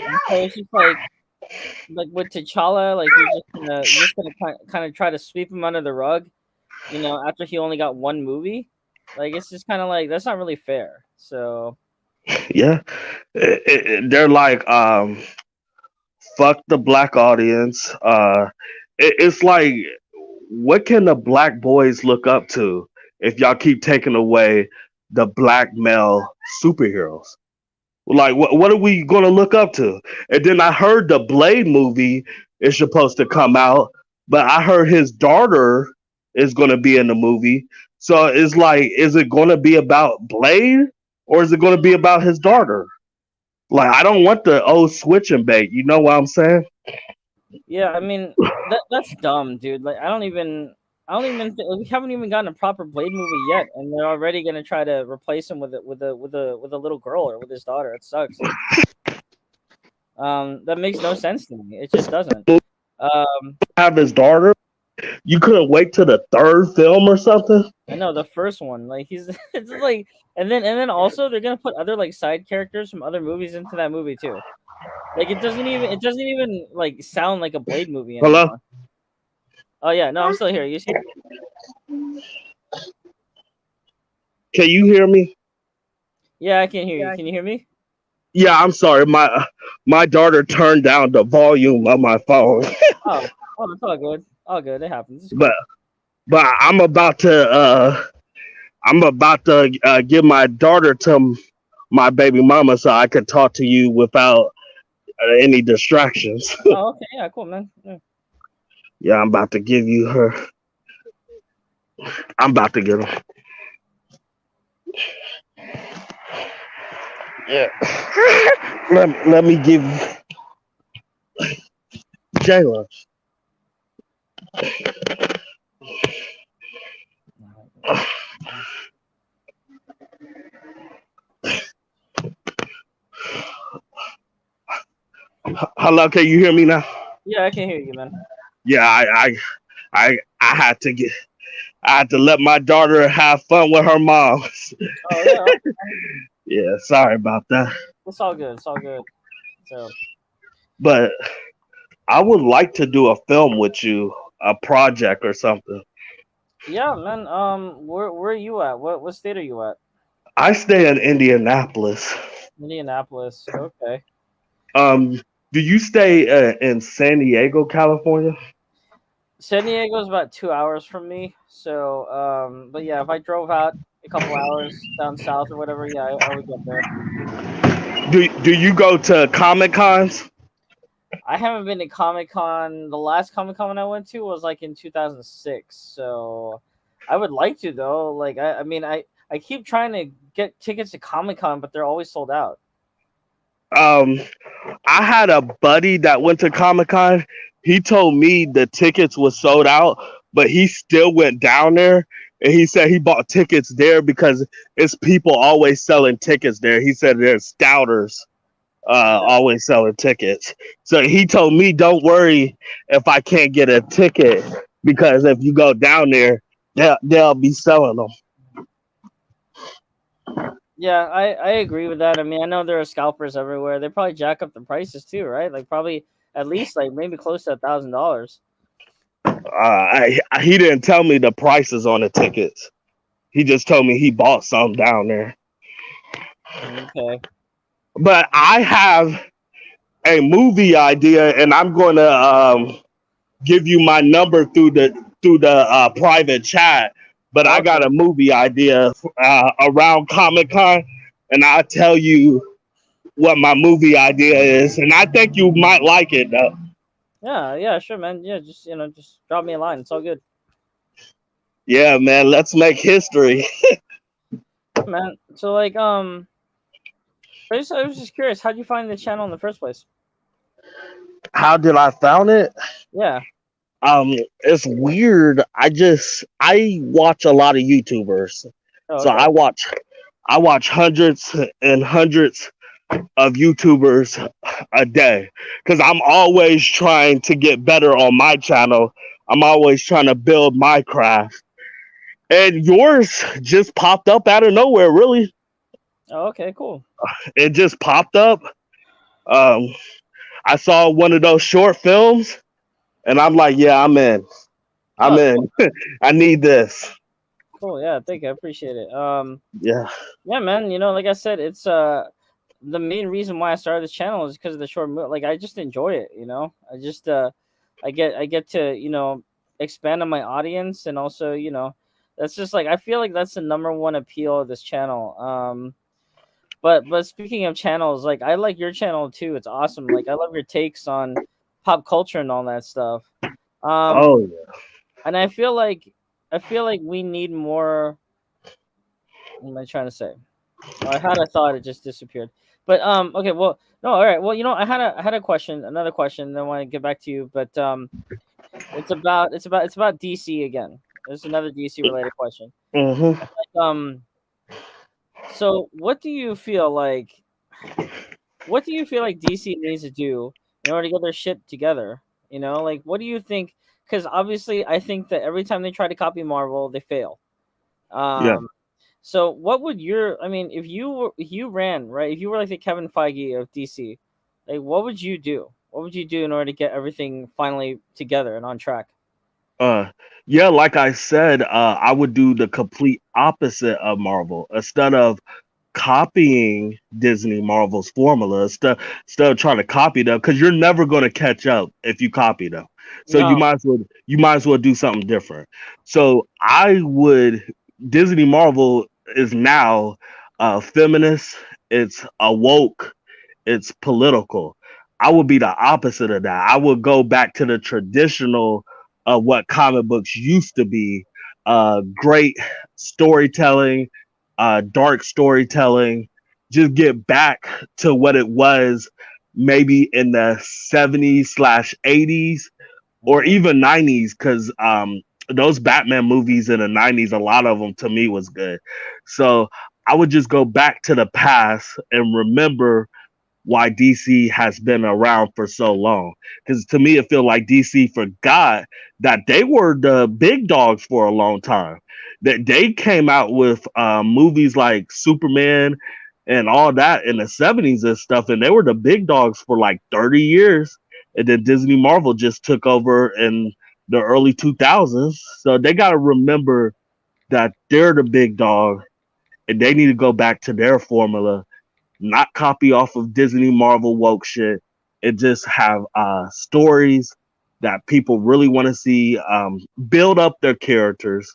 And so it's just like with T'Challa, like you're just gonna kind of try to sweep him under the rug, after he only got 1 movie. Like it's just kind of like that's not really fair. So Yeah. They're like, fuck the black audience. It's like, what can the black boys look up to if y'all keep taking away the black male superheroes? Like, what are we gonna look up to? And then I heard the Blade movie is supposed to come out, but I heard his daughter is gonna be in the movie. So it's like, is it gonna be about Blade or is it gonna be about his daughter? Like, I don't want the old switch and bait. You know what I'm saying? yeah, I mean that's dumb, dude. Like I don't even we haven't even gotten a proper Blade movie yet, and they're already gonna try to replace him with a little girl or with his daughter. It sucks. That makes no sense to me. It just doesn't. Um, Have his daughter. You couldn't wait to the third film or something. I know the first one, like he's it's just like, and then also they're gonna put other like side characters from other movies into that movie too. Like it doesn't even like sound like a Blade movie Hello, anymore. Oh yeah, no, I'm still here. You see? can you hear me? Yeah, I can hear you. Can you hear me? Yeah, I'm sorry. My daughter turned down the volume of my phone, Oh, it's all good. All good. It happens. It's but cool. I'm about to give my daughter to my baby mama so I can talk to you without any distractions. Oh, okay. Yeah, cool, man. Yeah. Yeah, I'm about to give you her. I'm about to get her. Yeah. Let me give Jayla. Hello, can you hear me now? Yeah, I can hear you, man. Yeah, I had to get. I had to let my daughter have fun with her mom. Oh yeah, okay. Yeah, sorry about that. It's all good. It's all good. So But I would like to do a film with you, a project or something. yeah, man. Where are you at? What state are you at? I stay in Indianapolis. Indianapolis. Okay. Um, do you stay in San Diego, California? San Diego's about 2 hours from me. So but yeah, if I drove out a couple hours down south or whatever, yeah, I would get there. Do you go to Comic Cons? I haven't been to Comic Con. The last Comic Con I went to was like in 2006. So I would like to though. Like I mean I keep trying to get tickets to Comic Con, but they're always sold out. Um, I had a buddy that went to Comic Con. he told me the tickets was sold out, but he still went down there and he said he bought tickets there because it's people always selling tickets there. He said there's stouters always selling tickets. So he told me, don't worry if I can't get a ticket because if you go down there, they'll be selling them. Yeah, I agree with that. I mean, I know there are scalpers everywhere. They probably jack up the prices too, right? Like probably at least like maybe close to $1,000. He didn't tell me the prices on the tickets. He just told me he bought some down there. Okay. But I have a movie idea, and I'm going to give you my number through the private chat. But I got Okay. a movie idea around Comic Con, and I'll tell you what my movie idea is, and I think you might like it though. Yeah, yeah, sure, man. Yeah, just just drop me a line. It's all good. Yeah, man, let's make history. Yeah, man. So like I was just curious, how'd you find the channel in the first place? How did I found it? Yeah. It's weird. I watch a lot of YouTubers, Oh, so okay. I watch hundreds and hundreds of YouTubers a day because I'm always trying to get better on my channel. I'm always trying to build my craft. And yours just popped up out of nowhere, really. Oh, okay, cool. It just popped up. Um, I saw one of those short films, and I'm like, yeah, I'm in. Oh, I'm cool. in. I need this. Cool. Yeah, thank you. I appreciate it. Yeah. Yeah, man, like I said, it's the main reason why I started this channel is because of the short like I just enjoy it. I just I get to, expand on my audience, and also, that's just like I feel like that's the number one appeal of this channel. But speaking of channels, like I like your channel too. It's awesome. Like I love your takes on pop culture and all that stuff. Um Oh yeah. and I feel like we need more. What am I trying to say? Oh, I had a thought, it just disappeared. But okay, well, no, all right. Well, I had a question, another question, then I want to get back to you, but it's about DC again. There's another DC related question. Mm-hmm. Like, so what do you feel like DC needs to do in order to get their shit together? Like what do you think? Because obviously, I think that every time they try to copy Marvel, they fail. Yeah. Um, So what would I mean, if you ran, right, if you were like the Kevin Feige of DC, like what would you do? What would you do in order to get everything finally together and on track? Uh, yeah, like I said, I would do the complete opposite of Marvel. Instead of copying Disney Marvel's formula, instead of trying to copy them, because you're never going to catch up if you copy them. So No. you might as well do something different. So I would Disney Marvel is now feminist, it's awoke, it's political. I would be the opposite of that. I would go back to the traditional of what comic books used to be. Great storytelling, dark storytelling. Just get back to what it was maybe in the 70s slash 80s or Mhm. even 90s because those Batman movies in the 90s, a lot of them to me was good. So I would just go back to the past and remember why DC has been around for so long. Because to me, it feels like DC forgot that they were the big dogs for a long time. That they came out with movies like Superman and all that in the 70s and stuff, and they were the big dogs for like 30 years. And then Disney Marvel just took over in the early 2000s. So they got to remember that they're the big dog and they need to go back to their formula, not copy off of Disney Marvel woke shit. It just have stories that people really want to see, build up their characters,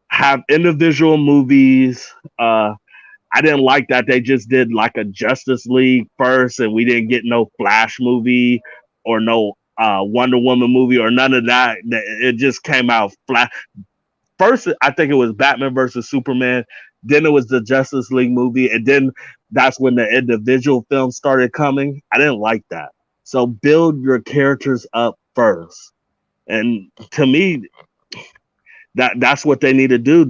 have individual movies. I didn't like that they just did like a Justice League first, and we didn't get no Flash movie or no Wonder Woman movie or none of that. It just came out flat. First, I think it was Batman versus Superman. Then it was the Justice League movie, and then that's when the individual films started coming. I didn't like that. So build your characters up first. And to me, that's what they need to do.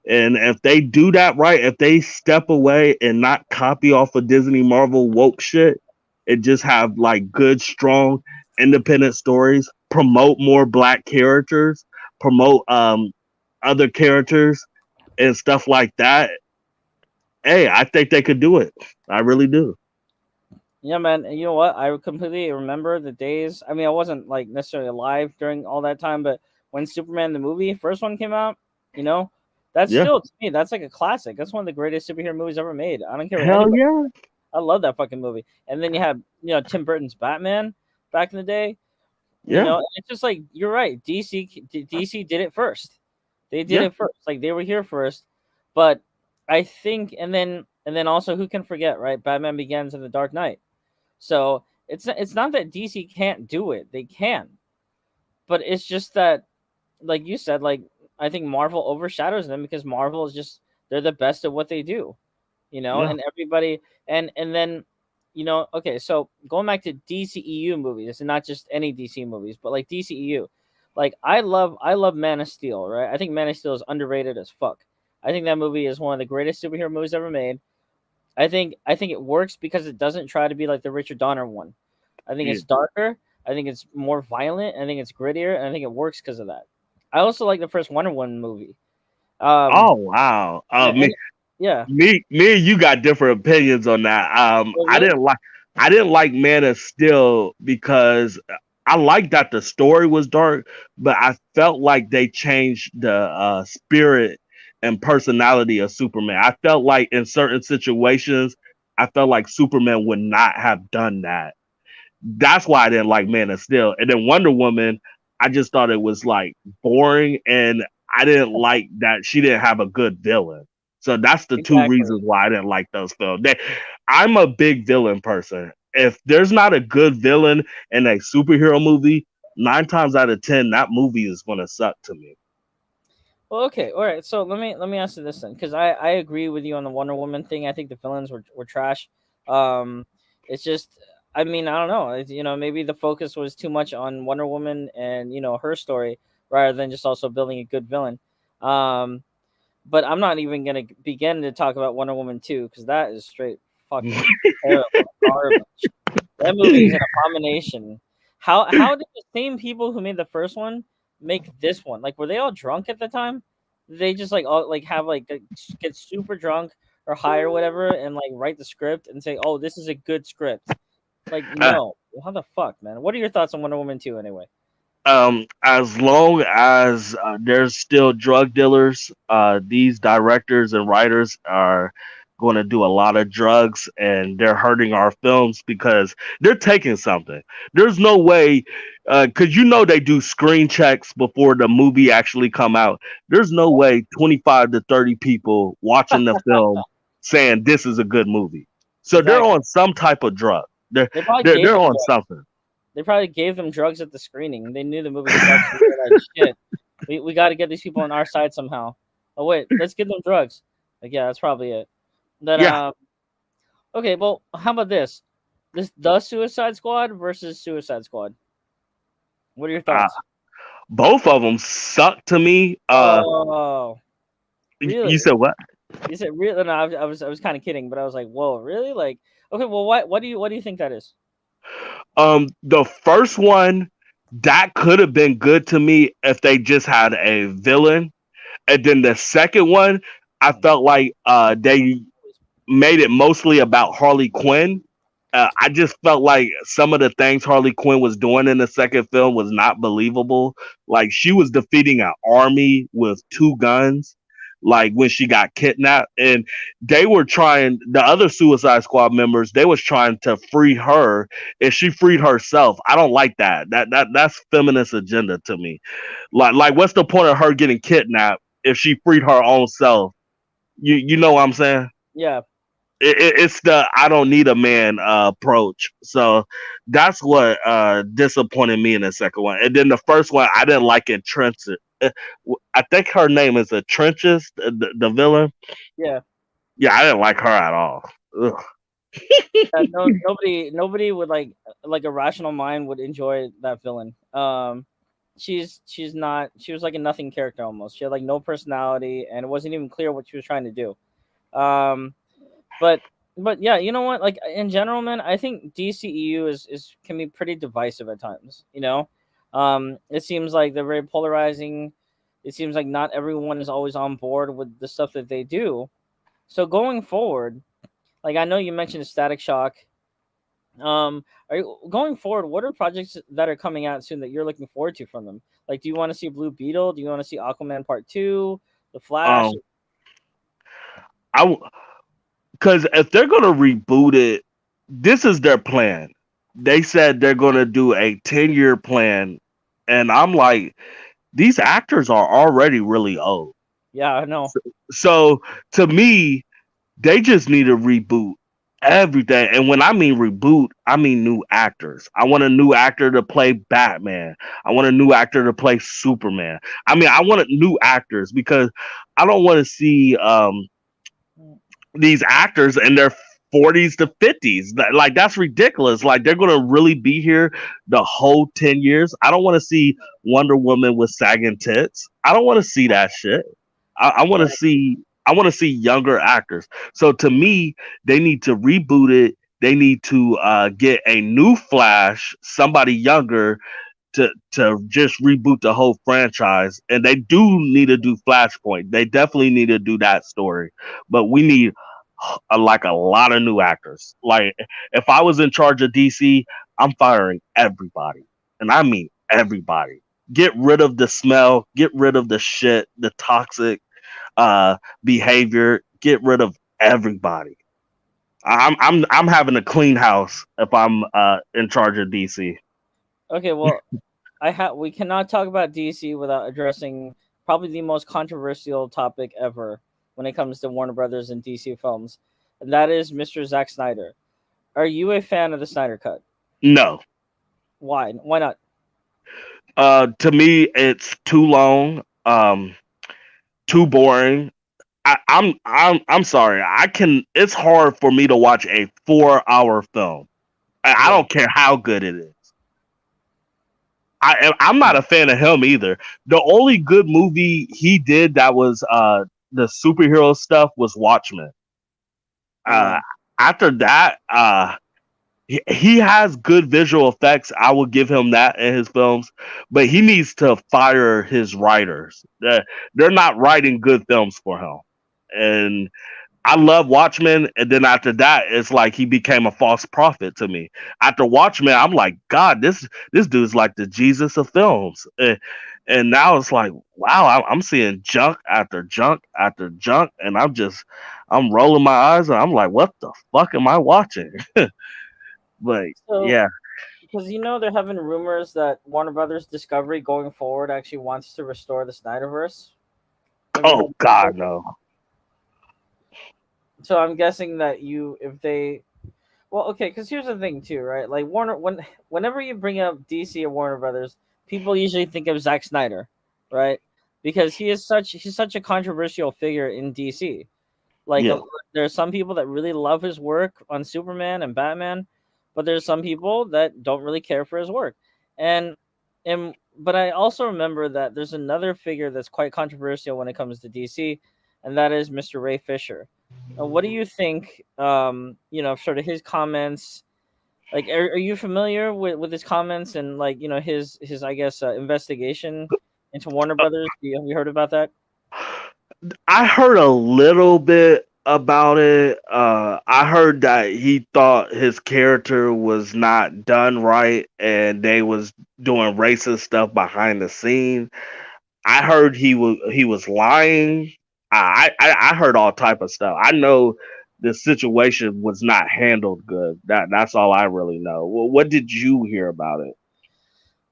And if they do that right, if they step away and not copy off of Disney Marvel woke shit, and just have like good, strong, independent stories, promote more black characters, promote other characters and stuff like that. Hey, I think they could do it. I really do. Yeah, man. And you know what? I completely remember the days. I mean, I wasn't like necessarily alive during all that time, but when Superman the movie first one came out, you know, that's Yeah. still to me that's like a classic. That's one of the greatest superhero movies ever made. I don't care what Hell anybody. yeah. I love that fucking movie. And then you have Tim Burton's Batman back in the day. Yeah. And it's just like you're right. DC did it first. They did Yeah. it first. Like they were here first. But I think, and then also who can forget, right? Batman Begins in the Dark Knight. So it's not that DC can't do it; they can, but it's just that, like you said, like I think Marvel overshadows them because Marvel is just they're the best at what they do, Yeah. and everybody and then okay, so going back to DCEU movies and not just any DC movies, but like DCEU, like I love Man of Steel, right? I think Man of Steel is underrated as fuck. I think that movie is one of the greatest superhero movies ever made. I think it works because it doesn't try to be like the Richard Donner one. I think Yeah. it's darker. I think it's more violent. I think it's grittier, and I think it works because of that. I also like the first Wonder Woman movie. Um, Oh wow. yeah, and yeah, Me and you got different opinions on that. oh, really? I didn't like Man of Steel because I liked that the story was dark, but I felt like they changed the spirit and personality of Superman. I felt like in certain situations, I felt like Superman would not have done that. That's why I didn't like Man of Steel. And then Wonder Woman, I just thought it was like boring, and I didn't like that she didn't have a good villain. So that's the two Exactly. reasons why I didn't like those films. I'm a big villain person. If there's not a good villain in a superhero movie, 9 times out of 10, that movie is gonna suck to me. Well, okay, all right. So let me ask you this then, because I agree with you on the Wonder Woman thing. I think the villains were trash. Um, it's just, I mean, I don't know. Maybe the focus was too much on Wonder Woman and her story rather than just also building a good villain. Um, but I'm not even gonna begin to talk about Wonder Woman 2 because that is straight fucking terrible garbage. That movie is an abomination. How did the same people who made the first one make this one? Like, were they all drunk at the time? They just like all like have like get super drunk or high or whatever and like write the script and say, "Oh, this is a good script." Like, Uh, no, how the fuck, man? What are your thoughts on Wonder Woman 2 anyway? as long as there's still drug dealers, these directors and writers are going to do a lot of drugs, and they're hurting our films because they're taking something. There's no way, because they do screen checks before the movie actually come out. There's no way 25 to 30 people watching the film saying this is a good movie. So they're Exactly. on some type of drug. They're They probably they're, gave they're them on drugs. something. They probably gave them drugs at the screening. They knew the movie sucks. And they were like, "Shit, we got to get these people on our side somehow." Oh wait, let's give them drugs. Like, yeah, that's probably it. Then Yeah. okay, well, how about this? The Suicide Squad versus Suicide Squad. What are your Uh, thoughts? Both of them suck to me. Oh, You really? said what? You said really? No, I was kind of kidding, but I was like, whoa, really? Like, okay, well, what do you think that is? The first one that could have been good to me if they just had a villain, and then the second one, I felt like they made it mostly about Harley Quinn. I just felt like some of the things Harley Quinn was doing in the second film was not believable. Like she was defeating an army with two guns, like when she got kidnapped, and they were trying. The other Suicide Squad members, they was trying to free her, and she freed herself. I don't like that. That's feminist agenda to me. What's the point of her getting kidnapped if she freed her own self? You know what I'm saying? Yeah, It's the I don't need a man approach. So that's what disappointed me in the second one. And then the first one, I didn't like it. Trenches. I think her name is Trenches, the villain. yeah. Yeah, I didn't like her at all. Ugh. No, nobody would like a rational mind would enjoy that villain. She's not. She was like a nothing character almost. She had like no personality, and it wasn't even clear what she was trying to do. Um, but but yeah, you know what? Like in general, man, I think DCEU is can be pretty divisive at times. It seems like they're very polarizing. It seems like not everyone is always on board with the stuff that they do. So going forward, like I know you mentioned Static Shock. Are you going forward? What are projects that are coming out soon that you're looking forward to from them? Like, do you want to see Blue Beetle? Do you want to see Aquaman Part Two, The Flash? Um, I because if they're gonna reboot it, this is their plan. They said they're gonna do a 10-year plan, and I'm like, these actors are already really old. Yeah, I know. So to me, they just need to reboot everything. And when I mean reboot, I mean new actors. I want a new actor to play Batman. I want a new actor to play Superman. I mean, I want new actors because I don't want to see these actors in their 40s to 50s. Like that's ridiculous. Like they're going to really be here the whole 10 years. I don't want to see Wonder Woman with sagging tits. I don't want to see that shit. I want to see younger actors. So to me, they need to reboot it. They need to get a new Flash, somebody younger, to just reboot the whole franchise. And they do need to do Flashpoint. They definitely need to do that story. But we need like a lot of new actors. Like if I was in charge of DC, I'm firing everybody, and I mean everybody. Get rid of the smell. Get rid of the shit, the toxic behavior. Get rid of everybody. I'm having a clean house if I'm in charge of DC. Okay, well, we cannot talk about DC without addressing probably the most controversial topic ever when it comes to Warner Brothers and DC films, and that is Mr. Zack Snyder. Are you a fan of the Snyder Cut? No, Why? Why not? to me it's too long, too boring. I'm sorry. I can. It's hard for me to watch a 4-hour film. I Yeah. don't care how good it is. I'm not a fan of him either. The only good movie he did that was the superhero stuff was Watchmen. Uh, Mm. After that, he has good visual effects. I will give him that in his films, but he needs to fire his writers. They're not writing good films for him, and I love Watchmen, and then after that, it's like he became a false prophet to me. After Watchmen, I'm like, God, this dude's like the Jesus of films, and now it's like, wow, I'm seeing junk after junk after junk, and I'm rolling my eyes, and I'm like, what the fuck am I watching? But So, yeah, because they're having rumors that Warner Brothers Discovery going forward actually wants to restore the Snyderverse. Have you heard oh about God, this? no, So I'm guessing that if they, well, okay, because here's the thing too, right? Like whenever you bring up DC or Warner Brothers, people usually think of Zack Snyder, right? Because he's such a controversial figure in DC. Like yeah. there's some people that really love his work on Superman and Batman, but there's some people that don't really care for his work. And but I also remember that there's another figure that's quite controversial when it comes to DC, and that is Mr. Ray Fisher. What do you think? Sort of his comments. Like, are you familiar with his comments and like his I guess investigation into Warner Brothers? Have you heard about that? I heard a little bit about it. I heard that he thought his character was not done right, and they was doing racist stuff behind the scene. I heard he was lying. I heard all type of stuff. I know the situation was not handled good. That's all I really know. Well, what did you hear about it?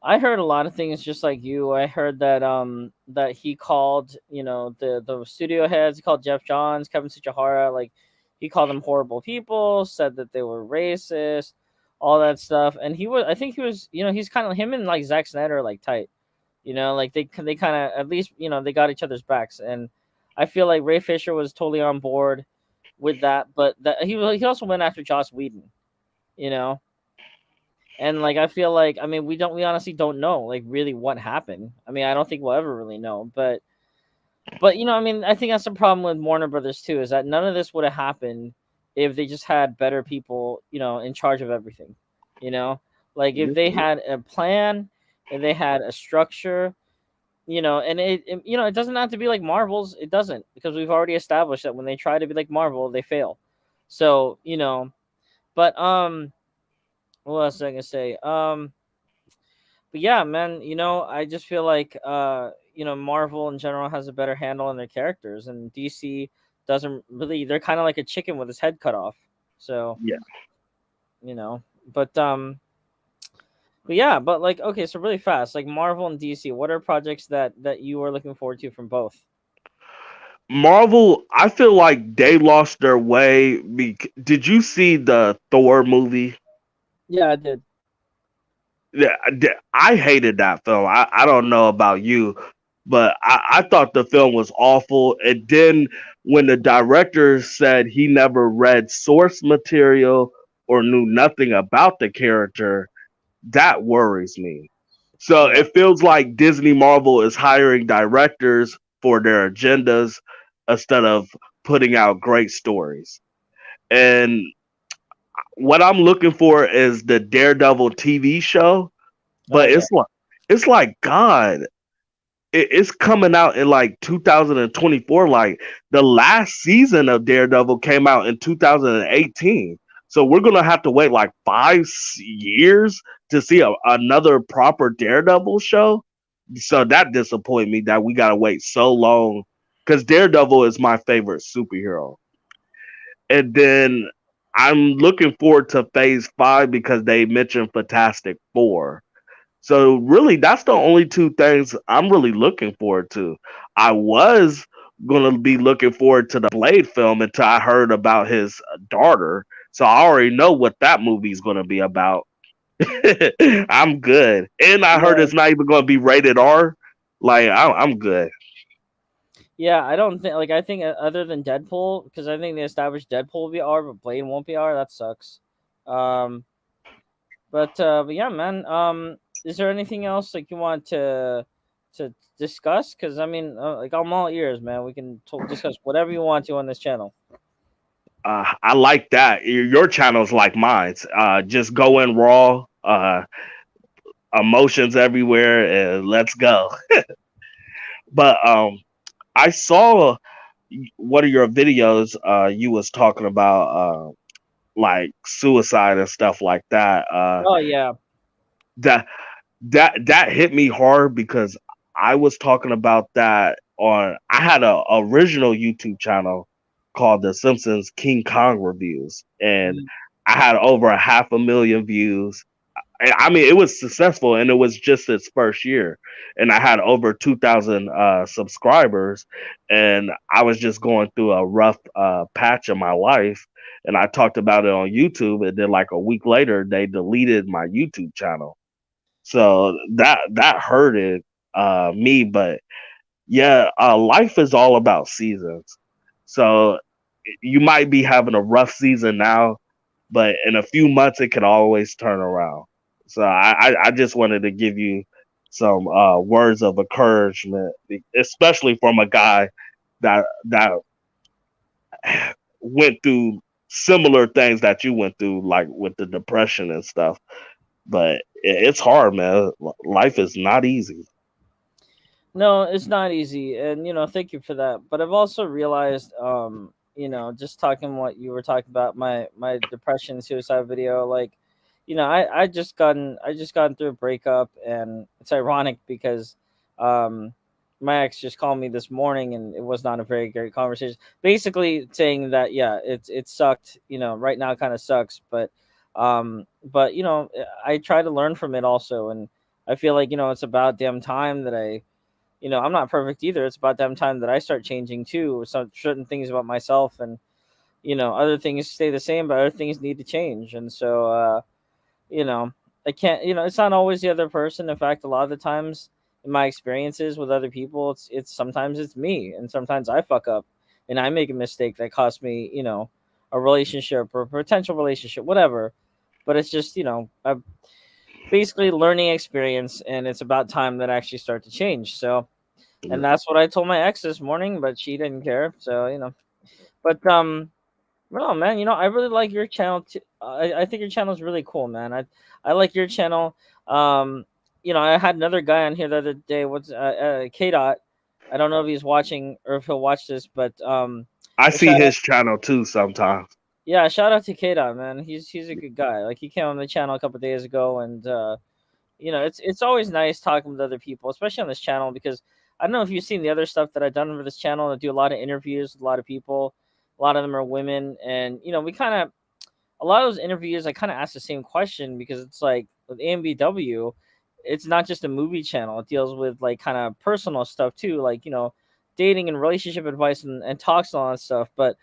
I heard a lot of things just like you. I heard that he called, the studio heads, he called Jeff Johns, Kevin Tsuchihara, like he called them horrible people, said that they were racist, all that stuff. And I think he was, he's kind of him and like Zack Snyder are like tight. Like they kind of at least, they got each other's backs. And I feel like Ray Fisher was totally on board. with that, but that he also went after Joss Whedon, you know, and like I feel like I mean we honestly don't know like really what happened. I mean I don't think we'll ever really know, but I mean I think that's the problem with Warner Brothers too is that none of this would have happened if they just had better people in charge of everything, you know, like if they had a plan, if they had a structure. And it doesn't have to be like Marvel's. It doesn't because we've already established that when they try to be like Marvel, they fail. So but what else was I gonna say? But yeah, man, I just feel like Marvel in general has a better handle on their characters, and DC doesn't really. They're kind of like a chicken with its head cut off. So Yeah. you know, but but yeah, but like okay, so really fast, like Marvel and DC, what are projects that you are looking forward to from both? Marvel, I feel like they lost their way. Did you see the Thor movie? Yeah, I did. Yeah, I hated that film. I don't know about you, but I thought the film was awful. And then when the director said he never read source material or knew nothing about the character, that worries me. So Yeah. it feels like Disney Marvel is hiring directors for their agendas instead of putting out great stories. And what I'm looking for is the Daredevil TV show, Oh but yeah. it's like God, it's coming out in like 2024. Like the last season of Daredevil came out in 2018. So we're gonna have to wait like 5 years to see another proper Daredevil show. So that disappointed me that we gotta wait so long because Daredevil is my favorite superhero. And then I'm looking forward to Phase 5 because they mentioned Fantastic Four. So really, that's the only two things I'm really looking forward to. I was gonna be looking forward to the Blade film until I heard about his daughter. So I already know what that movie's gonna be about. I'm good, and I heard Yeah. it's not even gonna be rated R. Like I'm good. Yeah, I don't think like I think other than Deadpool, because I think they established Deadpool will be R, but Blade won't be R. That sucks. Um, but yeah, man. Is there anything else like you want to discuss? Because I mean, like I'm all ears, man. We can discuss whatever you want to on this channel. I like that. Your channel's like mine. Just go in raw. Emotions everywhere, and let's go. But I saw one of your videos. You was talking about like suicide and stuff like that. Oh yeah. That that hit me hard because I was talking about that on. I had a original YouTube channel called The Simpsons King Kong Reviews, and Mhm. I had over a half a million views. I mean, it was successful, and it was just its first year, and I had over 2,000 subscribers, and I was just going through a rough patch of my life, and I talked about it on YouTube, and then like a week later, they deleted my YouTube channel, so that hurted me, but yeah, life is all about seasons, so you might be having a rough season now, but in a few months it can always turn around. So I just wanted to give you some words of encouragement, especially from a guy that went through similar things that you went through, like with the depression and stuff. But it's hard, man. Life is not easy. No, it's not easy, and thank you for that. But I've also realized, just talking what you were talking about, my depression, suicide video, like, I just gotten through a breakup, and it's ironic because, um, my ex just called me this morning, and it was not a very great conversation. Basically, saying that yeah, it sucked. Right now, kind of sucks, but I try to learn from it also, and I feel like it's about damn time that I'm not perfect either. It's about damn time that I start changing too. Some certain things about myself, and other things stay the same, but other things need to change. And so, you know, I can't. It's not always the other person. In fact, a lot of the times in my experiences with other people, it's sometimes it's me, and sometimes I fuck up. and I make a mistake that costs me, a relationship or a potential relationship, whatever. But it's just, a basically learning experience, and it's about time that I actually start to change. So, and that's what I told my ex this morning, but she didn't care. So, but no, man, I really like your channel too. I think your channel is really cool, man. I like your channel. Um, I had another guy on here the other day. What's K Dot? I don't know if he's watching or if he'll watch this, but I a see shout out, his channel too sometimes. yeah, shout out to K Dot, man. He's a good guy. Like he came on the channel a couple days ago, and it's always nice talking with other people, especially on this channel, because I don't know if you've seen the other stuff that I've done for this channel. I do a lot of interviews with a lot of people. A lot of them are women, and we kind of a lot of those interviews I kind of ask the same question, because it's like with AMBW, it's not just a movie channel. It deals with like kind of personal stuff too, like dating and relationship advice and talks and all that stuff. But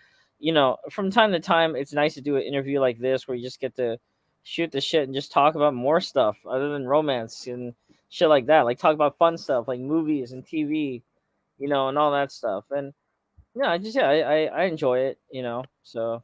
from time to time, it's nice to do an interview like this where you just get to shoot the shit and just talk about more stuff other than romance and shit like that. Like talk about fun stuff like movies and TV, and all that stuff. And yeah, I enjoy it, So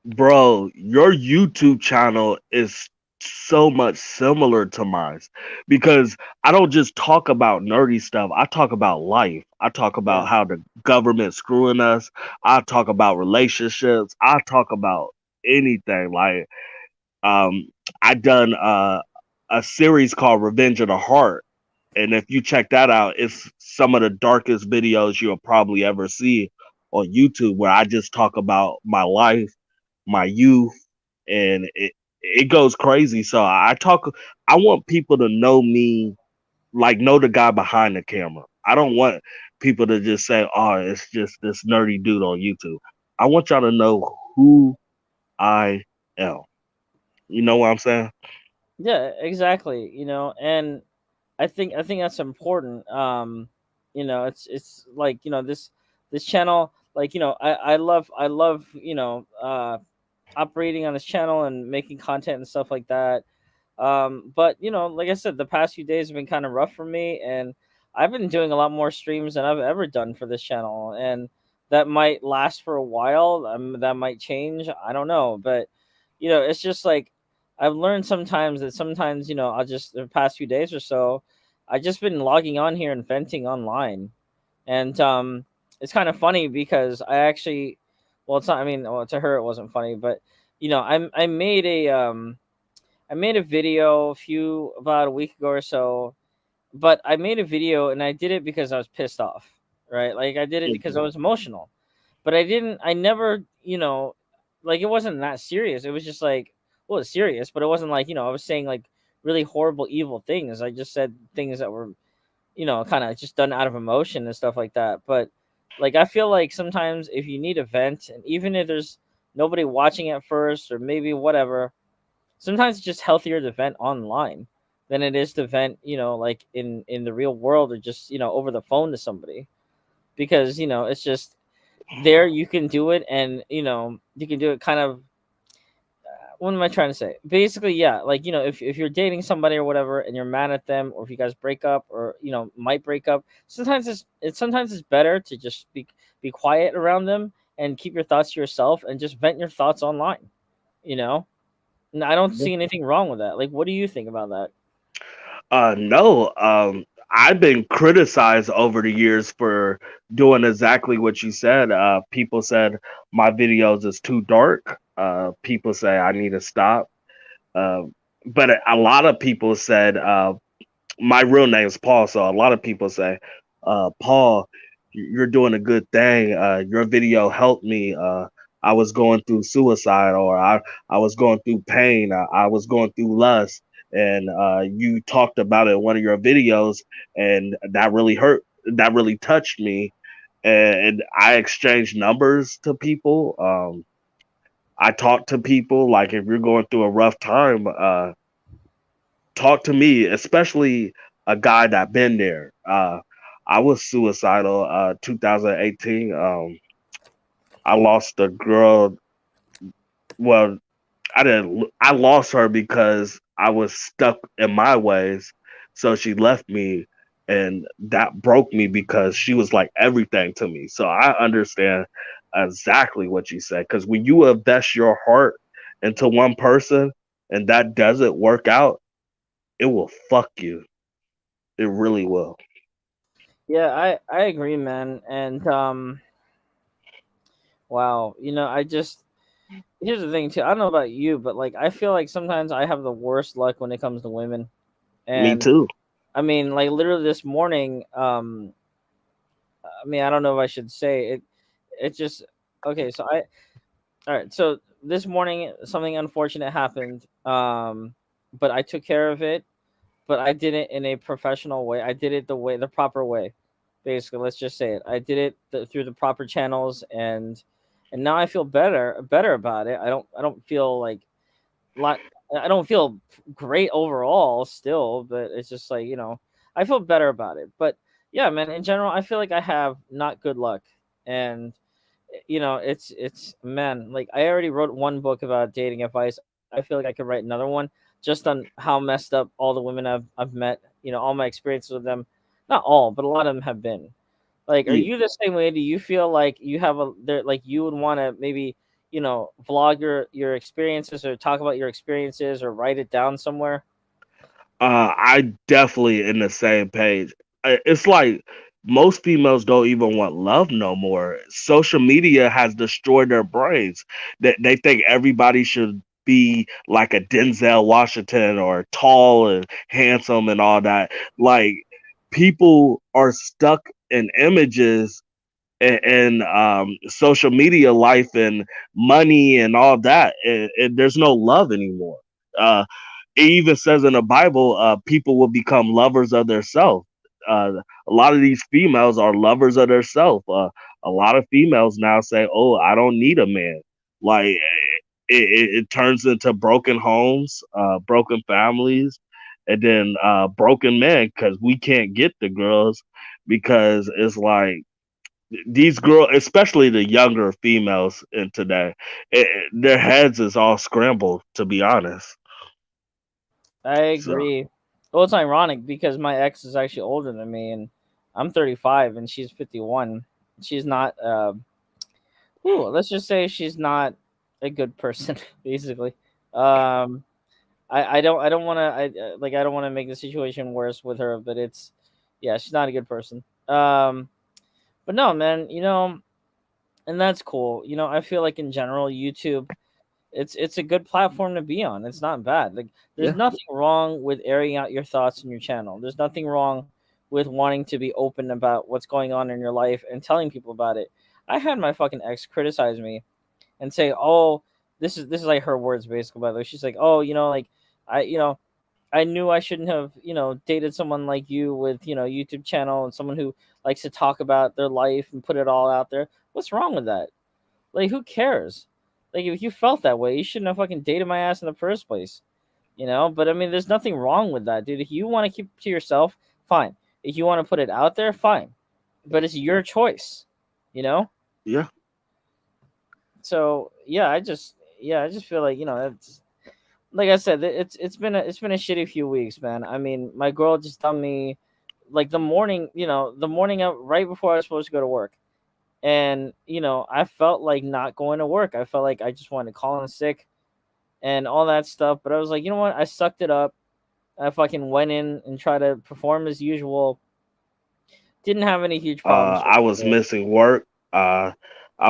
Bro, your YouTube channel is so much similar to mine because I don't just talk about nerdy stuff. I talk about life. I talk yeah. about how the government's screwing us. I talk about relationships. I talk about anything. Like um I done a series called Revenge of the Heart. And if you check that out, it's some of the darkest videos you'll probably ever see on YouTube, where I just talk about my life, my youth, and it goes crazy. So I want people to know me, like know the guy behind the camera. I don't want people to just say, "Oh, it's just this nerdy dude on YouTube." I want y'all to know who I am. You know what I'm saying? Yeah, exactly. And I think that's important. It's like this channel. Like I love operating on this channel and making content and stuff like that. But like I said, the past few days have been kind of rough for me, and I've been doing a lot more streams than I've ever done for this channel, and that might last for a while. That might change. I don't know, but it's just like I've learned sometimes that sometimes I'll just the past few days or so, I just been logging on here and venting online, and it's kind of funny because I actually, well, it's not. I mean, well, to her it wasn't funny, but I made a video about a week ago or so, but I made a video and I did it because I was pissed off, right? Like I did it because I Mhm. was emotional, but I never, like it wasn't that serious. It was just like, well, it's serious, but it wasn't like, I was saying like really horrible, evil things. I just said things that were, kind of just done out of emotion and stuff like that. But like, I feel like sometimes if you need a vent, and even if there's nobody watching at first or maybe whatever, sometimes it's just healthier to vent online than it is to vent, like in the real world or just over the phone to somebody, because it's just there you can do it, and you can do it kind of. What am I trying to say? Basically, yeah, like if you're dating somebody or whatever, and you're mad at them, or if you guys break up, or might break up, sometimes it's better to just be quiet around them and keep your thoughts to yourself and just vent your thoughts online. You know, and I don't see anything wrong with that. Like, what do you think about that? No. I've been criticized over the years for doing exactly what you said. People said my videos is too dark. People say I need to stop. Uh, but a lot of people said my real name is Paul, so a lot of people say, Paul, you're doing a good thing. Your video helped me. I was going through suicide, or I was going through pain. I was going through lust. And you talked about it in one of your videos, and that really hurt. That really touched me. And I exchanged numbers to people. I talk to people, like if you're going through a rough time, talk to me, especially a guy that been there. I was suicidal. 2018. I lost a girl. Well, I didn't. I lost her because I was stuck in my ways. So she left me, and that broke me because she was like everything to me. So I understand exactly what you said. Because when you invest your heart into one person and that doesn't work out, it will fuck you. It really will. Yeah, I agree, man. And wow, I just here's the thing too. I don't know about you, but like I feel like sometimes I have the worst luck when it comes to women. Me And too. I mean, like literally this morning, I mean, I don't know if I should say it. It just okay. So all right. So this morning, something unfortunate happened. But I took care of it. But I did it in a professional way. I did it the proper way. Basically, let's just say it. I did it through the proper channels, and now I feel better about it. I don't feel like lot. I don't feel great overall still, but it's just like I feel better about it. But yeah, man, in general, I feel like I have not good luck, and it's man, like I already wrote one book about dating advice. I feel like I could write another one just on how messed up all the women I've met. All my experiences with them. Not all, but a lot of them have been. Like, are Yeah. you the same way? Do you feel like you have a there like you would want to maybe vlog your experiences or talk about your experiences or write it down somewhere? I definitely in the same page. It's like most females don't even want love no more. Social media has destroyed their brains. That they think everybody should be like a Denzel Washington or tall and handsome and all that. Like people are stuck in images and social media life and money and all that. And there's no love anymore. Uh, it even says in the Bible, people will become lovers of their self. A lot of these females are lovers of their self. A lot of females now say, "Oh, I don't need a man." Like it turns into broken homes, broken families, and then broken men because we can't get the girls because it's like these girls, especially the younger females in today, their heads is all scrambled. To be honest, I so agree. Well, it's ironic because my ex is actually older than me, and I'm 35 and she's 51. She's not. Let's just say she's not a good person, basically. Um, I don't want to I don't want to make the situation worse with her, but it's yeah, she's not a good person. But no, man, and that's cool. I feel like in general, YouTube, it's a good platform to be on. It's not bad. Like there's yeah. nothing wrong with airing out your thoughts in your channel. There's nothing wrong with wanting to be open about what's going on in your life and telling people about it. I had my fucking ex criticize me and say, "Oh, this is like her words basically." By the way, she's like, "Oh, like I I knew I shouldn't have dated someone like you with YouTube channel and someone who likes to talk about their life and put it all out there. What's wrong with that? Like, who cares? Like, if you felt that way, you shouldn't have fucking dated my ass in the first place." But I mean, there's nothing wrong with that, dude. If you want to keep it to yourself, fine. If you want to put it out there, fine. But it's your choice, you know. Yeah. So yeah, I just feel like it's like I said, it's been a shitty few weeks, man. I mean, my girl just dumped me like the morning right before I was supposed to go to work. And I felt like not going to work. I felt like I just wanted to call in sick and all that stuff. But I was like, you know what? I sucked it up. I fucking went in and tried to perform as usual. Didn't have any huge problems with I was it. missing work. I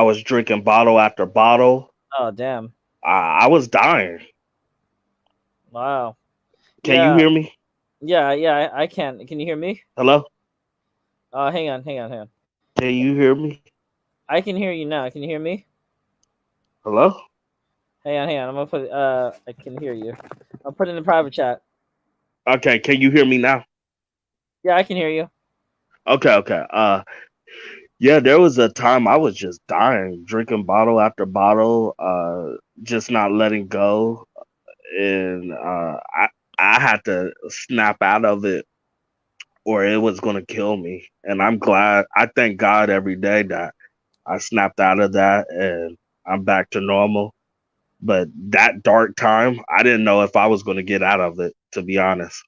was drinking bottle after bottle. Oh damn! I was dying. Wow. Can you Yeah, hear me? yeah. I can. Can you hear me? Hello? Hang on. Can you hear me? I can hear you now. Can you hear me? Hello? Hang on. I'm gonna put. I can hear you. I'll put it in the private chat. Okay, can you hear me now? Yeah, I can hear you. Okay. Yeah, there was a time I was just dying, drinking bottle after bottle, just not letting go, and I had to snap out of it, or it was gonna kill me. And I'm glad. I thank God every day that I snapped out of that, and I'm back to normal. But that dark time, I didn't know if I was gonna get out of it. To be honest,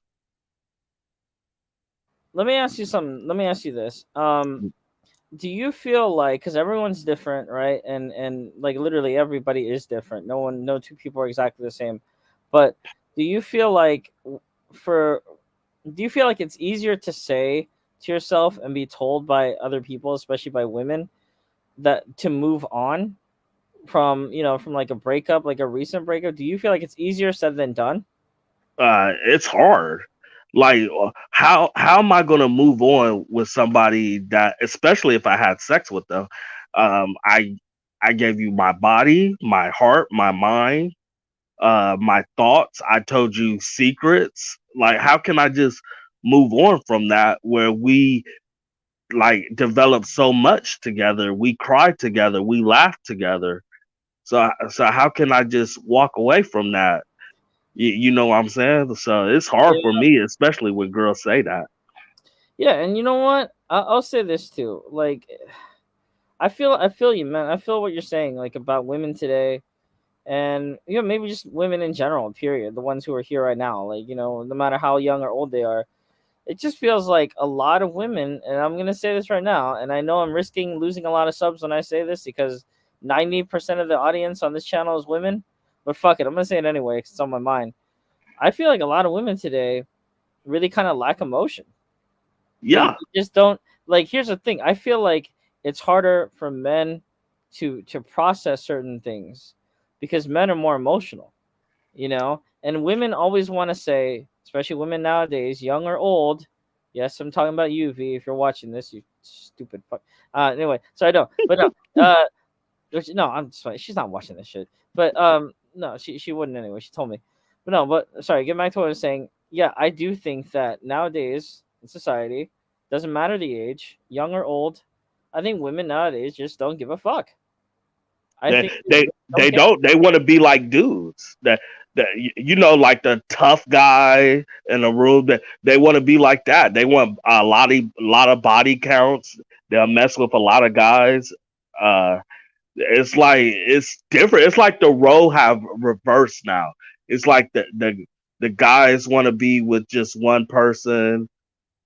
Let me ask you something. Let me ask you this. do you feel like, because everyone's different, right? And like literally everybody is different. No two people are exactly the same. But do you feel like for do you feel like it's easier to say to yourself and be told by other people, especially by women, that to move on from, from like a breakup, like a recent breakup? Do you feel like it's easier said than done? It's hard. Like, how am I gonna move on with somebody that, especially if I had sex with them? I gave you my body, my heart, my mind, my thoughts. I told you secrets. Like, how can I just move on from that where we like developed so much together? We cried together, we laughed together. So how can I just walk away from that? You know what I'm saying? So it's hard for me, especially when girls say that. Yeah, and you know what? I'll say this too. Like, I feel you, man. I feel what you're saying, like about women today, and maybe just women in general. Period. The ones who are here right now, like no matter how young or old they are, it just feels like a lot of women. And I'm gonna say this right now, and I know I'm risking losing a lot of subs when I say this because 90% of the audience on this channel is women. But fuck it, I'm gonna say it anyway because it's on my mind. I feel like a lot of women today really kind of lack emotion. They Yeah, just don't, like, here's the thing. I feel like it's harder for men to process certain things because men are more emotional, and women always want to say, especially women nowadays, young or old. Yes, I'm talking about you, V. If you're watching this, you stupid fuck. Anyway, so I don't, but no, no, I'm sorry, she's not watching this shit. But no, she wouldn't anyway. She told me, but no, but sorry. Get back to what I was saying. Yeah, I do think that nowadays in society, doesn't matter the age, young or old. I think women nowadays just don't give a fuck. I they think they they really don't they care. don't. They want to be like dudes that like the tough guy in the room. That they want to be like that. They want a lot of body counts. They'll mess with a lot of guys. Uh, it's like it's different. It's like the role have reversed now. It's like the guys want to be with just one person,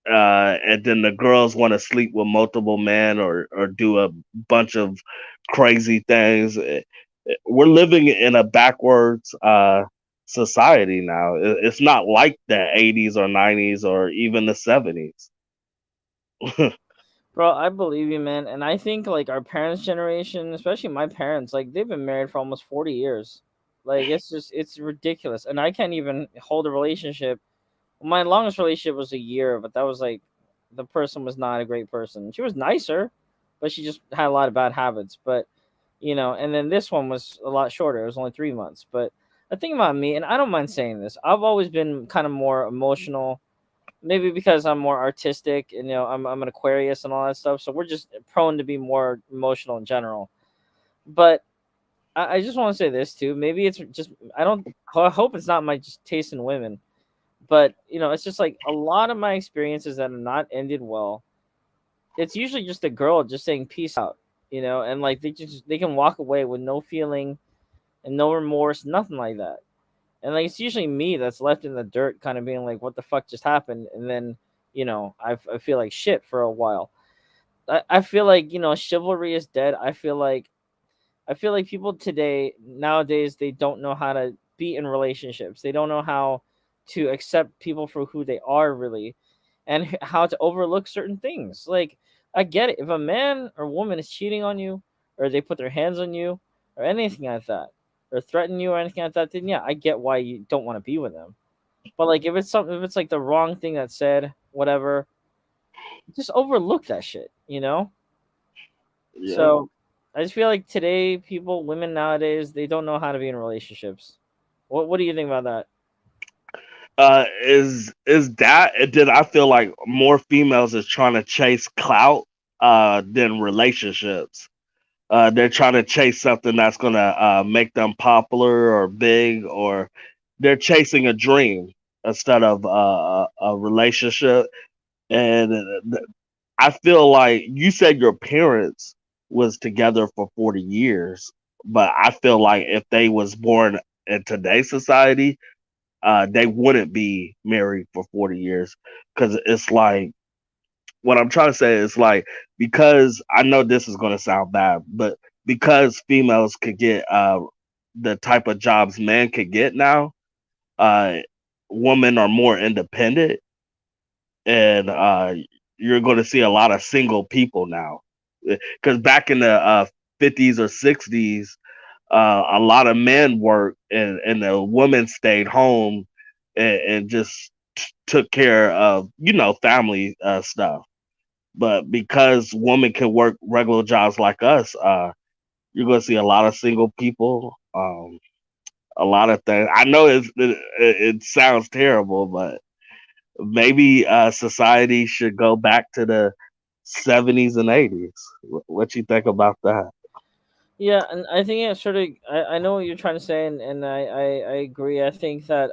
and then the girls want to sleep with multiple men or do a bunch of crazy things. We're living in a backwards society now. It's not like the 80s or 90s or even the 70s. Bro, I believe you, man. And I think like our parents' generation, especially my parents, like they've been married for almost 40 years. Like it's ridiculous. And I can't even hold a relationship. My longest relationship was a year, but that was like the person was not a great person. She was nicer, but she just had a lot of bad habits. But and then this one was a lot shorter. It was only 3 months. But the thing about me, and I don't mind saying this, I've always been kind of more emotional. Maybe because I'm more artistic and I'm an Aquarius and all that stuff. So we're just prone to be more emotional in general. But I just want to say this too. Maybe it's just I don't. I hope it's not my just taste in women, but it's just like a lot of my experiences that have not ended well. It's usually just a girl just saying peace out, and like they can walk away with no feeling and no remorse, nothing like that. And like it's usually me that's left in the dirt, kind of being like, "What the fuck just happened?" And then I feel like shit for a while. I feel like chivalry is dead. I feel like people today nowadays they don't know how to be in relationships. They don't know how to accept people for who they are really, and how to overlook certain things. Like I get it. If a man or woman is cheating on you, or they put their hands on you, or anything like that, or threaten you or anything like that, then yeah, I get why you don't want to be with them. But like if it's like the wrong thing that's said, whatever, just overlook that shit. Yeah. So I just feel like today people, women nowadays, they don't know how to be in relationships. What do you think about that? Is that, and then I feel like more females is trying to chase clout than relationships. They're trying to chase something that's gonna make them popular or big, or they're chasing a dream instead of a relationship. And I feel like you said your parents was together for 40 years, but I feel like if they was born in today's society, they wouldn't be married for 40 years because it's like what I'm trying to say is like, because I know this is going to sound bad, but because females could get the type of jobs men could get now, uh women are more independent, and you're going to see a lot of single people now. Because back in the 50s or 60s, a lot of men worked, and the women stayed home and just took care of, family stuff. But because women can work regular jobs like us, you're going to see a lot of single people, a lot of things. I know it sounds terrible, but maybe society should go back to the 70s and 80s. What you think about that? Yeah, and I think it sort of. I know what you're trying to say, and I agree. I think that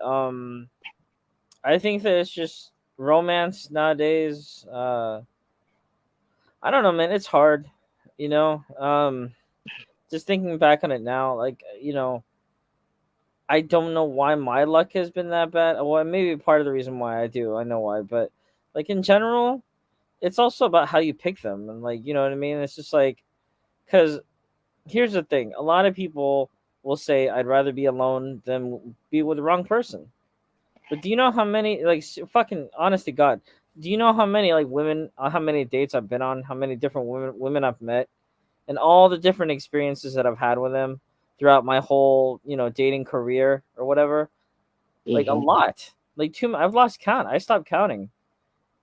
it's just romance nowadays. I don't know, man. It's hard, you know. Just thinking back on it now, like I don't know why my luck has been that bad. Well, maybe part of the reason why I do, I know why, but like in general, it's also about how you pick them, and like what I mean. It's just like because here's the thing: a lot of people will say, "I'd rather be alone than be with the wrong person." But do you know how many like fucking honest to God? Do you know how many like women, how many dates I've been on, how many different women I've met, and all the different experiences that I've had with them throughout my whole dating career or whatever? Like a Hmm. lot, like too. I've lost count. I stopped counting,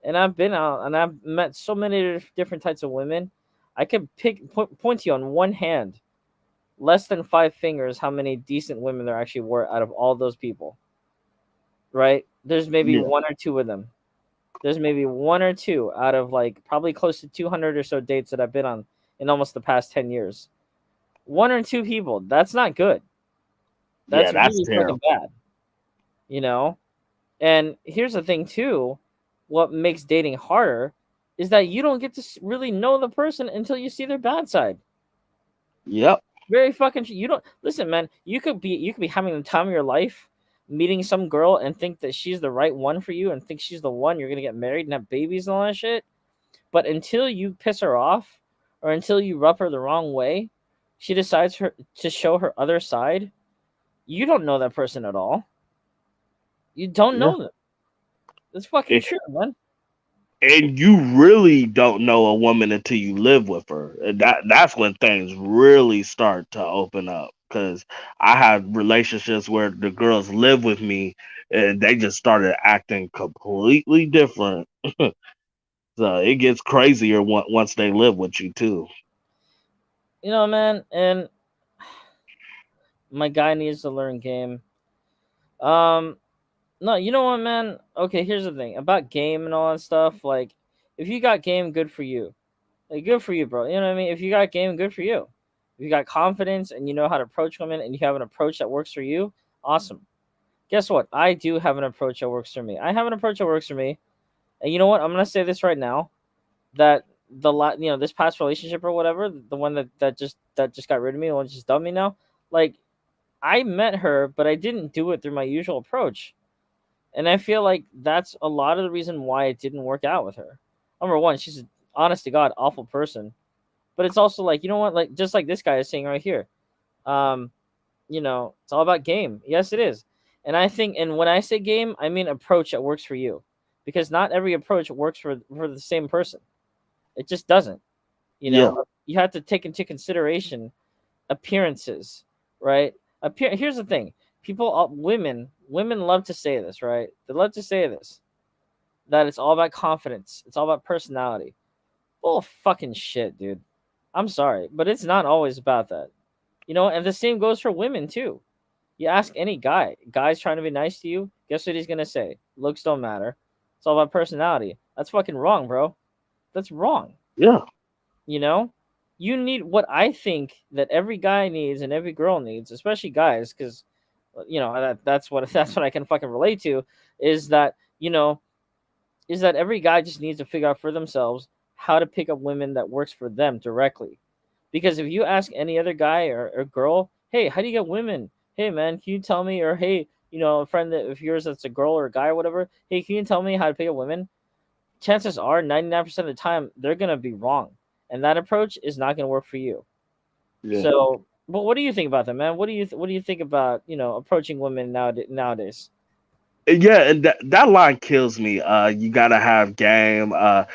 and I've been out and I've met so many different types of women. I could point to you on one hand, less than five fingers, how many decent women there actually were out of all those people. Right? There's maybe Yeah, one or two of them. There's maybe one or two out of like probably close to 200 or so dates that I've been on in almost the past 10 years. One or two people. That's not good. yeah, That's that's really fucking terrible. bad, you know? And here's the thing, too. What makes dating harder is that you don't get to really know the person until you see their bad side. Yep. Very fucking. You don't listen, man. You could be having the time of your life, meeting some girl and think that she's the right one for you, and think she's the one you're gonna get married and have babies and all that shit. But until you piss her off, or until you rub her the wrong way, she decides to show her other side. You don't know that person at all. You don't Yeah. know them. That's fucking true, man. And you really don't know a woman until you live with her. And that's when things really start to open up. Because I had relationships where the girls lived with me, and they just started acting completely different. So it gets crazier once they live with you too. Man. And my guy needs to learn game. Um, no, you know what, man? Okay, here's the thing about game and all that stuff. Like, if you got game, good for you. Like, good for you, bro. You know what I mean? If you got game, good for you. If you got confidence and you know how to approach women and you have an approach that works for you, awesome. Guess what? I do have an approach that works for me. I have an approach that works for me. And you know what? I'm gonna say this right now that this past relationship or whatever, the one that just got rid of me, the one that just dumped me now, like I met her, but I didn't do it through my usual approach. And I feel like that's a lot of the reason why it didn't work out with her. Number one, she's an honest to God awful person. But it's also like, you know what, like just like this guy is saying right here. Um, it's all about game. Yes, it is. And I think and when I say game, I mean approach that works for you. Because not every approach works for the same person. It just doesn't. Yeah. You have to take into consideration appearances, right? Here's the thing: women love to say this, right? They love to say this that it's all about confidence, it's all about personality. Full of fucking shit, dude. I'm sorry, but it's not always about that. And the same goes for women too. You ask any guy's trying to be nice to you, guess what he's gonna say? Looks don't matter. It's all about personality. That's fucking wrong, bro. That's wrong. Yeah. You know, you need what I think that every guy needs and every girl needs, especially guys, because that's what that's what I can fucking relate to. Is that is that every guy just needs to figure out for themselves how to pick up women that works for them directly. Because if you ask any other guy or girl, hey, how do you get women? Hey, man, can you tell me? Or hey, a friend that of yours that's a girl or a guy or whatever, hey, can you tell me how to pick up women? chances are 99% of the time they're gonna be wrong, and that approach is not gonna work for you. Yeah. So, but what do you think about that, man? What do you think about approaching women nowadays? Yeah, and that line kills me. You gotta have game. I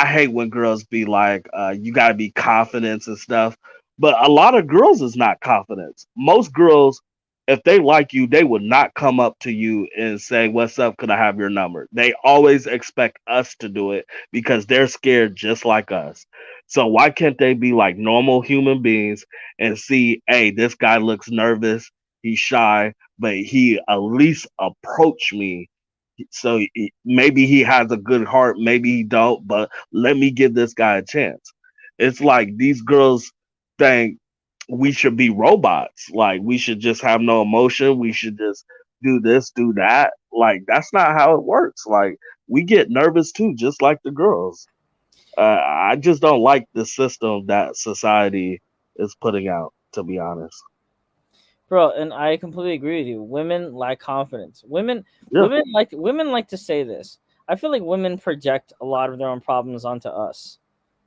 hate when girls be like, you gotta be confident and stuff. But a lot of girls is not confidence. Most girls, if they like you, they would not come up to you and say, "What's up? Could I have your number?" They always expect us to do it because they're scared just like us. So why can't they be like normal human beings and see, hey, this guy looks nervous, he's shy, but he at least approached me. So maybe he has a good heart, maybe he don't, but let me give this guy a chance. It's like these girls think we should be robots. Like we should just have no emotion. We should just do this, do that. Like that's not how it works. Like we get nervous too, just like the girls. I just don't like the system that society is putting out. To be honest, Bro, and I completely agree with you. Women lack confidence. yeah, Women like to say this. I feel like women project a lot of their own problems onto us.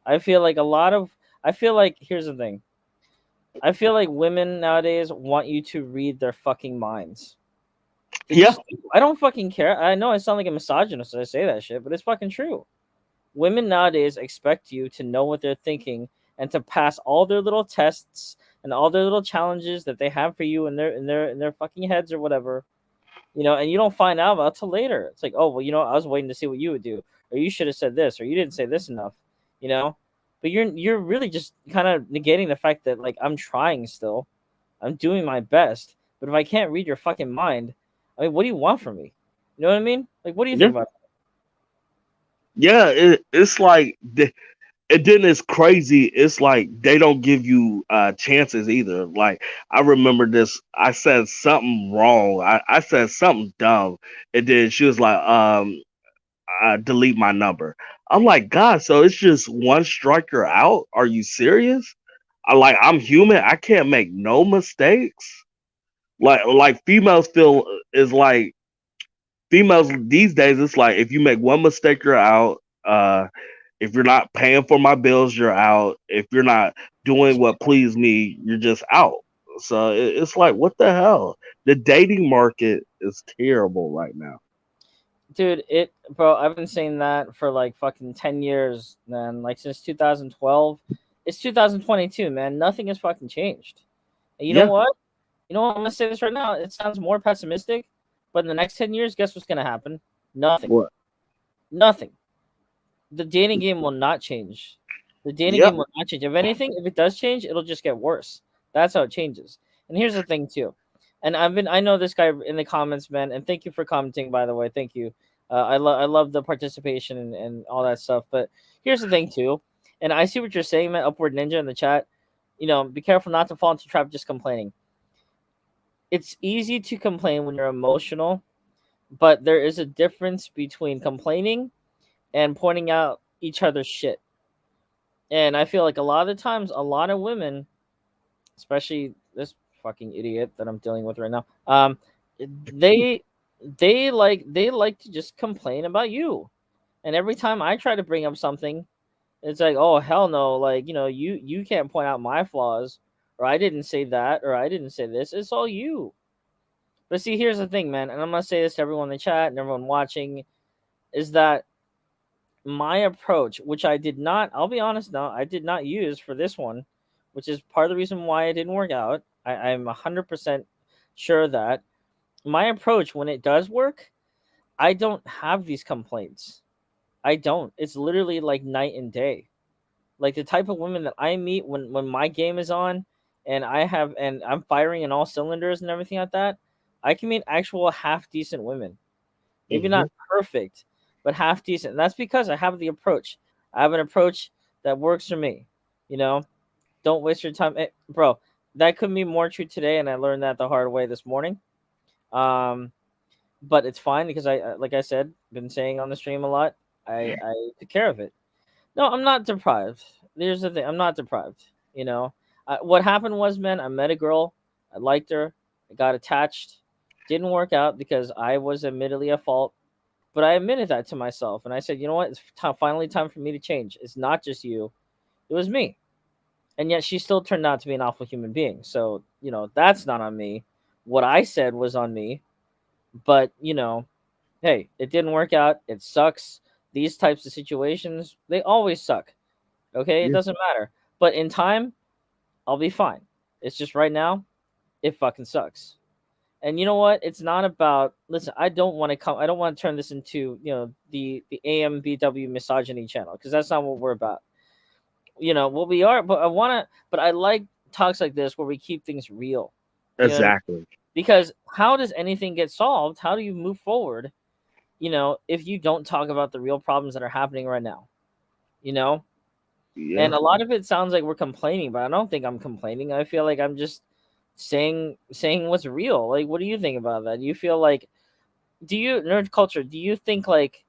I feel like a lot of I feel like here's the thing. I feel like women nowadays want you to read their fucking minds. They yeah, just do. I don't fucking care. I know I sound like a misogynist when I say that shit, but it's fucking true. Women nowadays expect you to know what they're thinking and to pass all their little tests and all their little challenges that they have for you in their fucking heads or whatever. And you don't find out about it till later. It's like, oh well, I was waiting to see what you would do, or you should have said this, or you didn't say this enough, you know. But you're really just kind of negating the fact that like I'm trying still, I'm doing my best. But if I can't read your fucking mind, I mean, what do you want from me? You know what I mean? Like, what do you think yeah. about Yeah, it's like and then it's crazy. It's like they don't give you chances either. Like I remember this. I said something wrong. I said something dumb, and then she was like, delete my number." I'm like, God, so it's just one striker out? Are you serious? I'm human. I can't make no mistakes. Like females feel is like females these days. It's like if you make one mistake, you're out. If you're not paying for my bills, you're out. If you're not doing what please me, you're just out. So it's like, what the hell? The dating market is terrible right now. dude? Bro, I've been saying that for like fucking 10 years, man. Like since 2012. It's 2022, man. Nothing has fucking changed. And you know Yeah. what? You know what? I'm gonna say this right now. It sounds more pessimistic, but in the next 10 years, guess what's gonna happen? Nothing. What? Nothing. The dating game will not change. The dating Yep. game will not change. If anything, if it does change, it'll just get worse. That's how it changes. And here's the thing too. And I know this guy in the comments, man. And thank you for commenting, by the way. Thank you. I love the participation and all that stuff. But here's the thing too. And I see what you're saying, man. Upward Ninja in the chat. Be careful not to fall into trap just complaining. It's easy to complain when you're emotional, but there is a difference between complaining and pointing out each other's shit. And I feel like a lot of the times, a lot of women, especially this fucking idiot that I'm dealing with right now, they they like to just complain about you. And every time I try to bring up something, it's like, oh hell no, like you can't point out my flaws, or I didn't say that, or I didn't say this. It's all you. But see, here's the thing, man, and I'm gonna say this to everyone in the chat and everyone watching, is that my approach, which I did not, I'll be honest now, I did not use for this one, which is part of the reason why it didn't work out. I'm 100% sure that my approach, when it does work, I don't have these complaints. I don't. It's literally like night and day. Like the type of women that I meet when my game is on and I'm firing in all cylinders and everything like that, I can meet actual half decent women. Maybe Hmm. not perfect, but half decent. And that's because I have the approach. I have an approach that works for me. You know, don't waste your time, bro. That could be more true today, and I learned that the hard way this morning. Um, but it's fine because like I said, been saying on the stream a lot. I took care of it. No, I'm not deprived. Here's the thing. I'm not deprived. What happened was, man, I met a girl. I liked her. I got attached. Didn't work out because I was admittedly at fault. But I admitted that to myself, and I said, you know what? It's finally time for me to change. It's not just you; it was me. And yet, she still turned out to be an awful human being. So that's not on me. What I said was on me. But hey, it didn't work out. It sucks. These types of situations, they always suck. Okay, it Yeah, doesn't matter. But in time, I'll be fine. It's just right now, it fucking sucks. And you know what? It's not about. Listen, I don't want to come. I don't want to turn this into the AMBW misogyny channel, because that's not what we're about. What we are. But I want to. But I like talks like this where we keep things real. You know what I mean? exactly. Because how does anything get solved? How do you move forward? If you don't talk about the real problems that are happening right now. You know, Yeah. and a lot of it sounds like we're complaining, but I don't think I'm complaining. I feel like I'm just saying what's real. Like, what do you think about that? Do you feel like, do you nerd culture? Do you think like,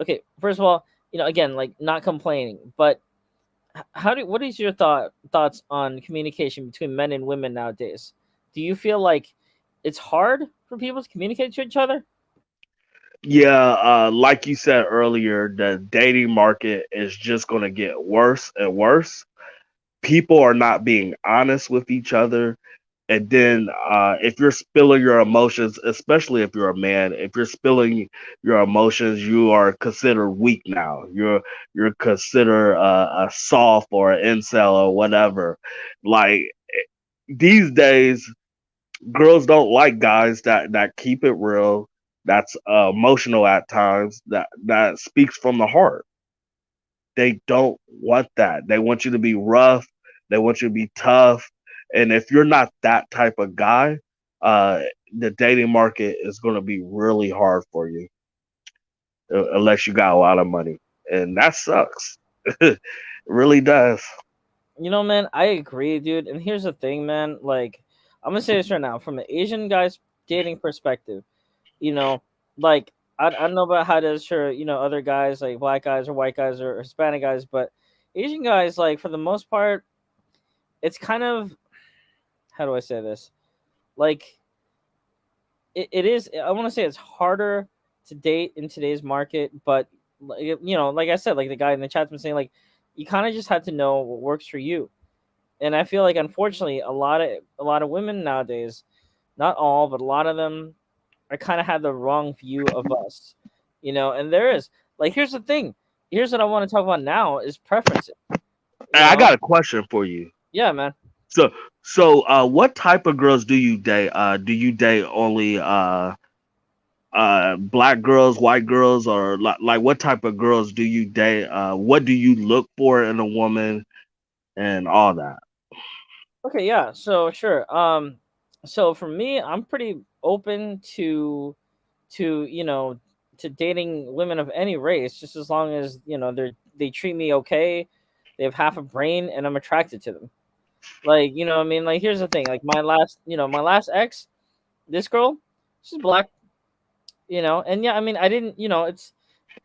okay, first of all, again, like not complaining, but what is your thoughts on communication between men and women nowadays? Do you feel like it's hard for people to communicate to each other? Yeah, like you said earlier, the dating market is just going to get worse and worse. People are not being honest with each other. And then if you're spilling your emotions, especially if you're a man, if you're spilling your emotions, you are considered weak now. You're considered a soft or an incel or whatever. Like these days, girls don't like guys that keep it real, that's emotional at times, that speaks from the heart. They don't want that. They want you to be rough. They want you to be tough. And if you're not that type of guy, uh, the dating market is going to be really hard for you unless you got a lot of money, and that sucks. It really does. Man, I agree, dude. And here's the thing, man. Like, I'm gonna say this right now, from an Asian guy's dating perspective. you know, like I don't know about how it is for other guys, like black guys or white guys or Hispanic guys, but Asian guys, like for the most part, it's kind of, how do I say this? Like it is. I want to say it's harder to date in today's market, but like I said, like the guy in the chat's been saying, like you kind of just have to know what works for you. And I feel like unfortunately, a lot of women nowadays, not all, but a lot of them I kind of had the wrong view of us, and there is like here's the thing. Here's what I want to talk about now is preferences. You I know, got a question for you. yeah, man. So, what type of girls do you date? Do you date only black girls, white girls, or like what type of girls do you date? What do you look for in a woman and all that? Okay, yeah. So sure. So for me, I'm pretty open to to dating women of any race, just as long as they treat me okay, they have half a brain, and I'm attracted to them. Like what I mean. Like here's the thing. Like my last ex, this girl, she's black. And yeah, I mean, I didn't, it's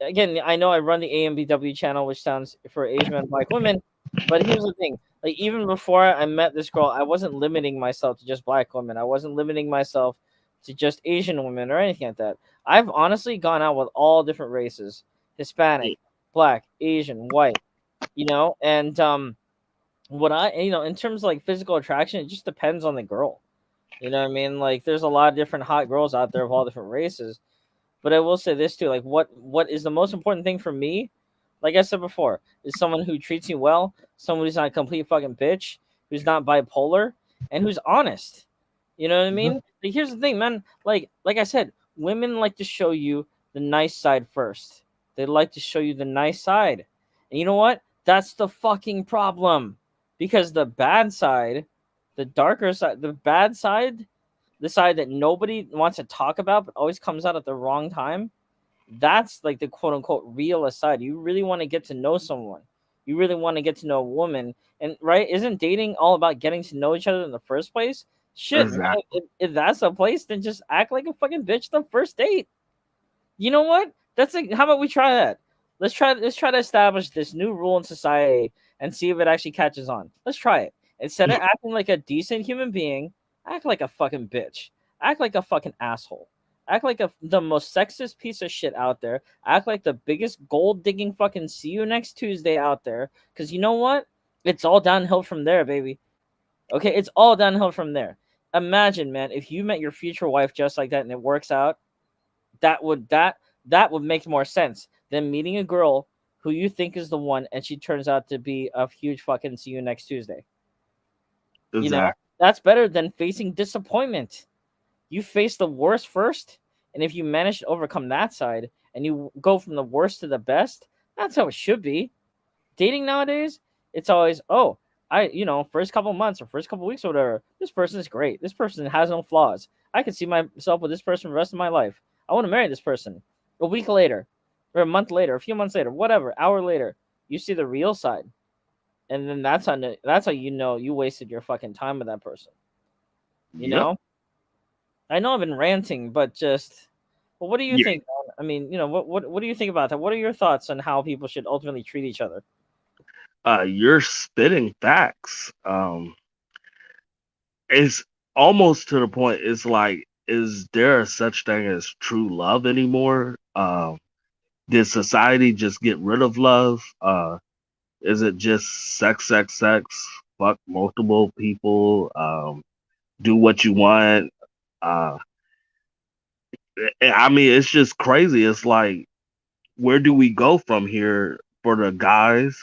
again, I know I run the AMBW channel, which stands for Asian men, black women. But here's the thing: like even before I met this girl, I wasn't limiting myself to just black women. I wasn't limiting myself to just Asian women or anything like that. I've honestly gone out with all different races: Hispanic, black, Asian, white. And what in terms of like physical attraction, it just depends on the girl. You know what I mean? Like, there's a lot of different hot girls out there of all different races. But I will say this too, like what is the most important thing for me, like I said before, is someone who treats you well, someone who's not a complete fucking bitch, who's not bipolar, and who's honest. You know what I Mhm. mean? Like here's the thing, man. Like I said, women like to show you the nice side first. They like to show you the nice side. And you know what? That's the fucking problem. Because the bad side, the darker side, the bad side, the side that nobody wants to talk about but always comes out at the wrong time, that's like the quote unquote real side. You really want to get to know someone. You really want to get to know a woman. And right, isn't dating all about getting to know each other in the first place? Shit, man. Exactly. If that's the place, then just act like a fucking bitch the first date. You know what? That's like, how about we try that? Let's try to establish this new rule in society and see if it actually catches on. Let's try it. Instead of acting like a decent human being, act like a fucking bitch. Act like a fucking asshole. Act like the most sexist piece of shit out there. Act like the biggest gold digging fucking see you next Tuesday out there. Because you know what? It's all downhill from there, baby. Okay, it's all downhill from there. Imagine, man, if you met your future wife just like that and it works out, that would make more sense than meeting a girl who you think is the one and she turns out to be a huge fucking see you next Tuesday. You know, Exactly. that's better than facing disappointment. You face the worst first, and if you manage to overcome that side and you go from the worst to the best, that's how it should be. Dating nowadays, it's always, oh, first couple months or first couple weeks or whatever, this person is great. This person has no flaws. I can see myself with this person the rest of my life. I want to marry this person. A week later, or a month later, a few months later, whatever, hour later, you see the real side, and then that's how you know you wasted your fucking time with that person. You Yep. know, I know I've been ranting, but well, what do you Yeah. think? Man? I mean, what do you think about that? What are your thoughts on how people should ultimately treat each other? You're spitting facts. It's almost to the point. It's like, is there a such thing as true love anymore? Did society just get rid of love? Is it just sex, sex, sex? Fuck multiple people. Do what you want. Uh, I mean, it's just crazy. It's like, where do we go from here for the guys?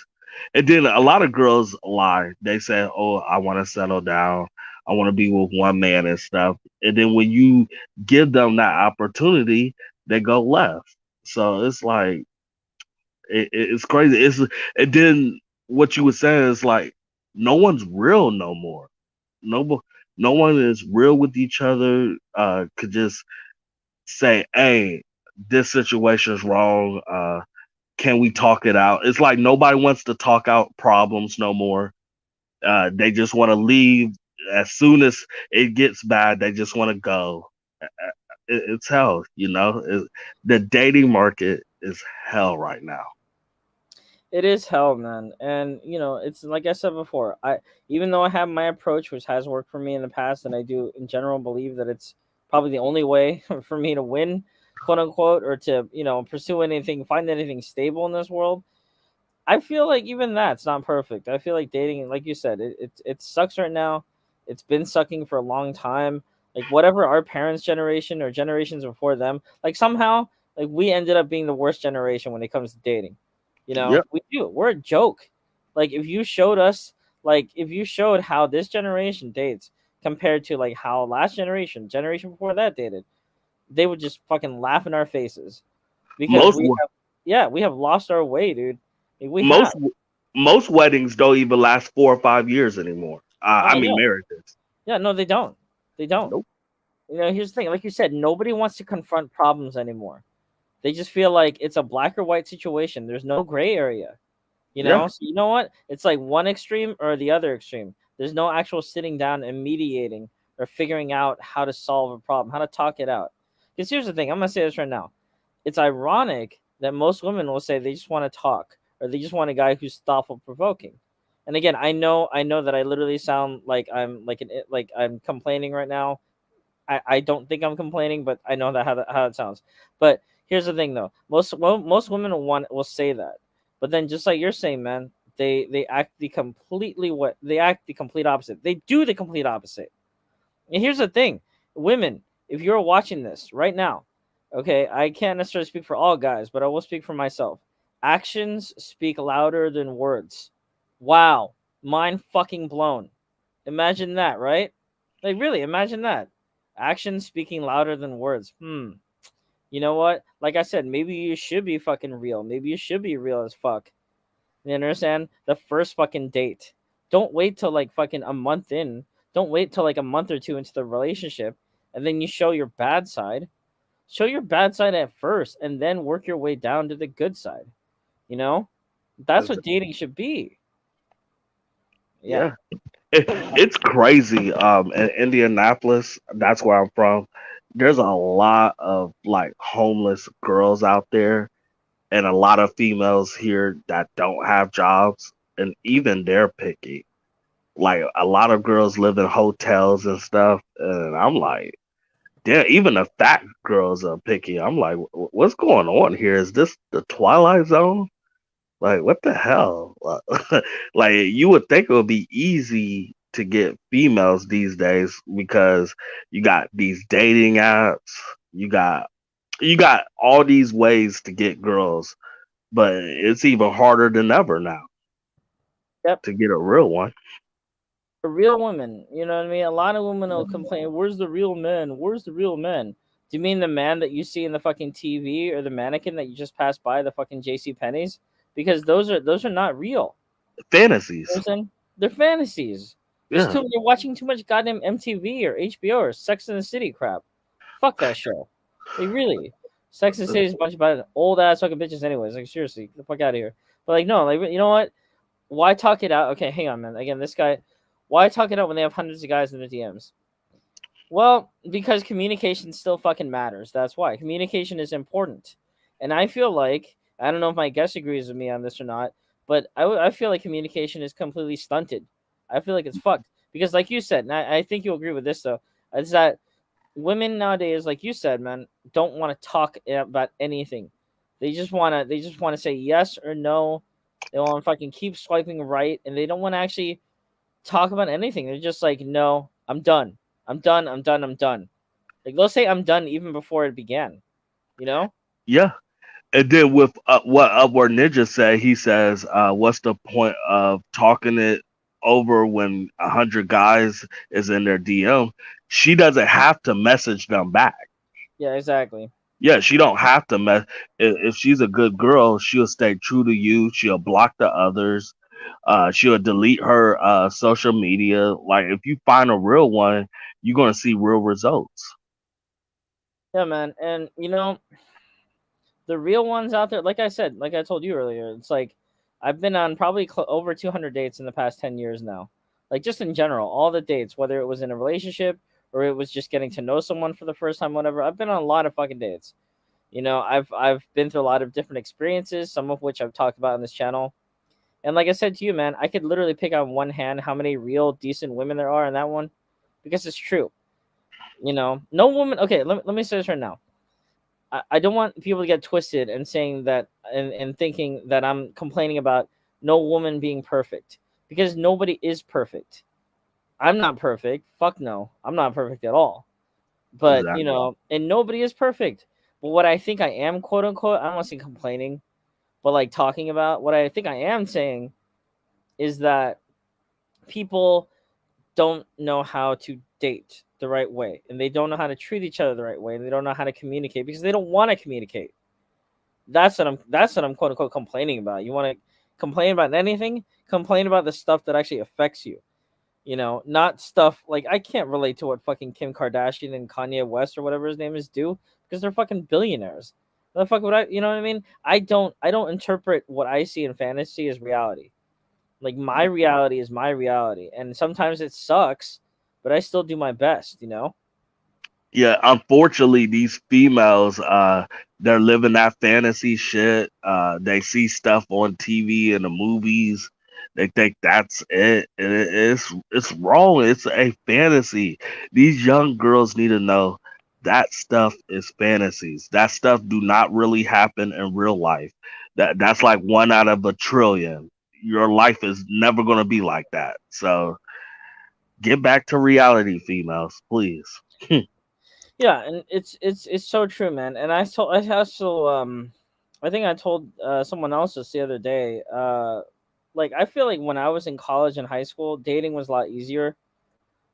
And then a lot of girls lie. They say, "Oh, I want to settle down. I want to be with one man and stuff." And then when you give them that opportunity, they go left. So it's like it's crazy. And then what you were saying is like no one's real no more. No, no one is real with each other. Could just say, "Hey, this situation is wrong. Can we talk it out?" It's like nobody wants to talk out problems no more. They just want to leave as soon as it gets bad. They just want to go. It's hell, the dating market is hell right now. It is hell, man. And it's like I said before, I even though I have my approach which has worked for me in the past, and I do in general believe that it's probably the only way for me to win, quote unquote, or to, pursue anything, find anything stable in this world. I feel like even that's not perfect. I feel like dating, like you said, it sucks right now. It's been sucking for a long time. Like whatever our parents' generation or generations before them, like somehow, like we ended up being the worst generation when it comes to dating. Yep. We do. We're a joke. Like if you showed how this generation dates compared to like how last generation before that dated, they would just fucking laugh in our faces because Most we have lost our way, dude. Like, we have. most most weddings don't even last 4 or 5 years anymore. I Oh mean no. marriages. Yeah, no, they don't. They don't. Nope. Here's the thing. Like you said, nobody wants to confront problems anymore. They just feel like it's a black or white situation. There's no gray area. Yeah. So you know what? It's like one extreme or the other extreme. There's no actual sitting down and mediating or figuring out how to solve a problem, how to talk it out. Because here's the thing. I'm gonna say this right now. It's ironic that most women will say they just want to talk or they just want a guy who's thoughtful, provoking. And again, I know that I literally sound like I'm complaining right now. I don't think I'm complaining, but I know that how it sounds. But here's the thing, though. Most women will say that, but then just like you're saying, man, they act they act the complete opposite. They do the complete opposite. And here's the thing, women, if you're watching this right now, okay, I can't necessarily speak for all guys, but I will speak for myself. Actions speak louder than words. Wow, mind fucking blown. Imagine that, right? Like really, imagine that. Actions speaking louder than words. You know what? Like I said, maybe you should be fucking real. Maybe you should be real as fuck. You understand? The first fucking date. Don't wait till like fucking a month in. Don't wait till like a month or two into the relationship and then you show your bad side. Show your bad side at first and then work your way down to the good side. You know? That's what dating should be. Yeah. Yeah. It's crazy. In Indianapolis, that's where I'm from. There's a lot of like homeless girls out there, and a lot of females here that don't have jobs, and even they're picky. Like a lot of girls live in hotels and stuff, and I'm like, Yeah, even the fat girls are picky. I'm like, what's going on here? Is this the Twilight Zone? Like, what the hell? Like, you would think it would be easy to get females these days because you got these dating apps, you got you got all these ways to get girls, but it's even harder than ever now Yep. to get a real one. A real woman, you know what I mean? A lot of women will complain, "Where's the real men? Where's the real men?" Do you mean the man that you see in the fucking TV or the mannequin that you just passed by the fucking JC Penney's? Because those are not real. You know what Fantasies. I'm saying? They're fantasies. Yeah. You're watching too much goddamn MTV or HBO or Sex in the City crap. Fuck that show. Like really, Sex and the City is a bunch of old ass fucking bitches. Anyways, like seriously, get the fuck out of here. But like no, like you know what? Why talk it out? Okay, hang on, man. Again, this guy. Why talk it out when they have hundreds of guys in their DMs? Well, because communication still fucking matters. That's why communication is important. And I feel like I don't know if my guest agrees with me on this or not, but I feel like communication is completely stunted. I feel like it's fucked because, like you said, and I think you'll agree with this though, is that women nowadays, like you said, man, don't want to talk about anything. They just wanna say yes or no. They want to fucking keep swiping right, and they don't want to actually talk about anything. They're just like, no, I'm done. I'm done. I'm done. I'm done. Like they'll say I'm done even before it began. You know? Yeah. And then with what Upward Ninja said, he says, "What's the point of talking it over when 100 guys is in their DM? She doesn't have to message them back. Yeah, exactly. Yeah, she don't have to mess. If she's a good girl, she'll stay true to you. She'll block the others. She'll delete her social media. Like if you find a real one, you're gonna see real results. Yeah, man. And the real ones out there, like I said, like I told you earlier, it's like I've been on probably over 200 dates in the past 10 years now. Like just in general, all the dates, whether it was in a relationship or it was just getting to know someone for the first time, whatever. I've been on a lot of fucking dates. I've been through a lot of different experiences, some of which I've talked about on this channel. And like I said to you, man, I could literally pick on one hand how many real decent women there are in that one because it's true. No woman. Okay, let me say this right now. I don't want people to get twisted and saying that and thinking that I'm complaining about no woman being perfect because nobody is perfect. I'm not perfect. Fuck no. I'm not perfect at all. But, Exactly. and nobody is perfect. But what I think I am, quote unquote, I don't want to say complaining, but like talking about what I think I am saying is that people don't know how to date the right way and they don't know how to treat each other the right way and they don't know how to communicate because they don't want to communicate. That's what I'm quote unquote complaining about. You want to complain about anything? Complain about the stuff that actually affects you. Not stuff like I can't relate to what fucking Kim Kardashian and Kanye West or whatever his name is do because they're fucking billionaires. The fuck would I? You know what I mean? I don't interpret what I see in fantasy as reality. Like my reality is my reality, and sometimes it sucks, but I still do my best. Yeah, unfortunately, these females, they're living that fantasy shit. They see stuff on TV and the movies. They think that's it. And it's wrong. It's a fantasy. These young girls need to know that stuff is fantasies. That stuff do not really happen in real life. That's like one out of a trillion. Your life is never gonna be like that. So get back to reality, females, please. Yeah, and it's so true, man. And I also I think I told someone else this the other day. Like I feel like when I was in college and high school, dating was a lot easier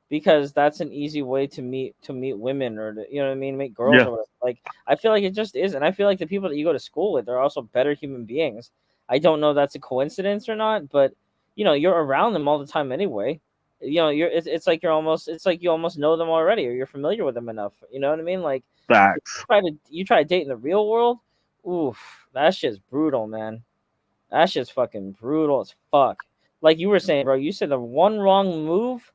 because that's an easy way to meet women or to, what I mean, meet girls Yeah, or whatever. Like I feel like it just is, and I feel like the people that you go to school with are also better human beings. I don't know if that's a coincidence or not, but you're around them all the time anyway. It's like it's like you almost know them already or you're familiar with them enough. You know what I mean? Like facts. you try to date in the real world, oof, that shit's brutal, man. That shit's fucking brutal as fuck. Like you were saying, bro, you said the one wrong move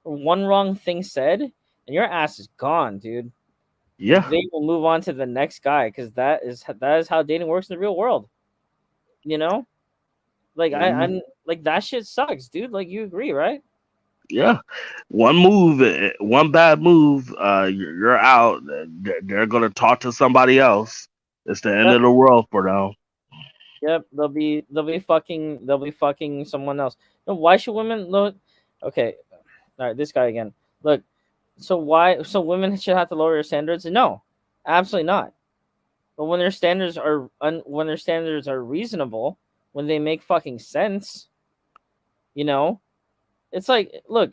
or one wrong thing said, and your ass is gone, dude. Yeah. They will move on to the next guy because that is how dating works in the real world. You know, like Mhm. I'm like that shit sucks, dude. Like you agree, right? Yeah, one move, one bad move, you're out. They're gonna talk to somebody else. It's the end Yep, of the world for them. yep. They'll be fucking someone else. No, why should women look? Okay, all right. This guy again. Look. So why? So women should have to lower their standards? No, absolutely not. But when their standards are reasonable, when they make fucking sense, you know, it's like, look,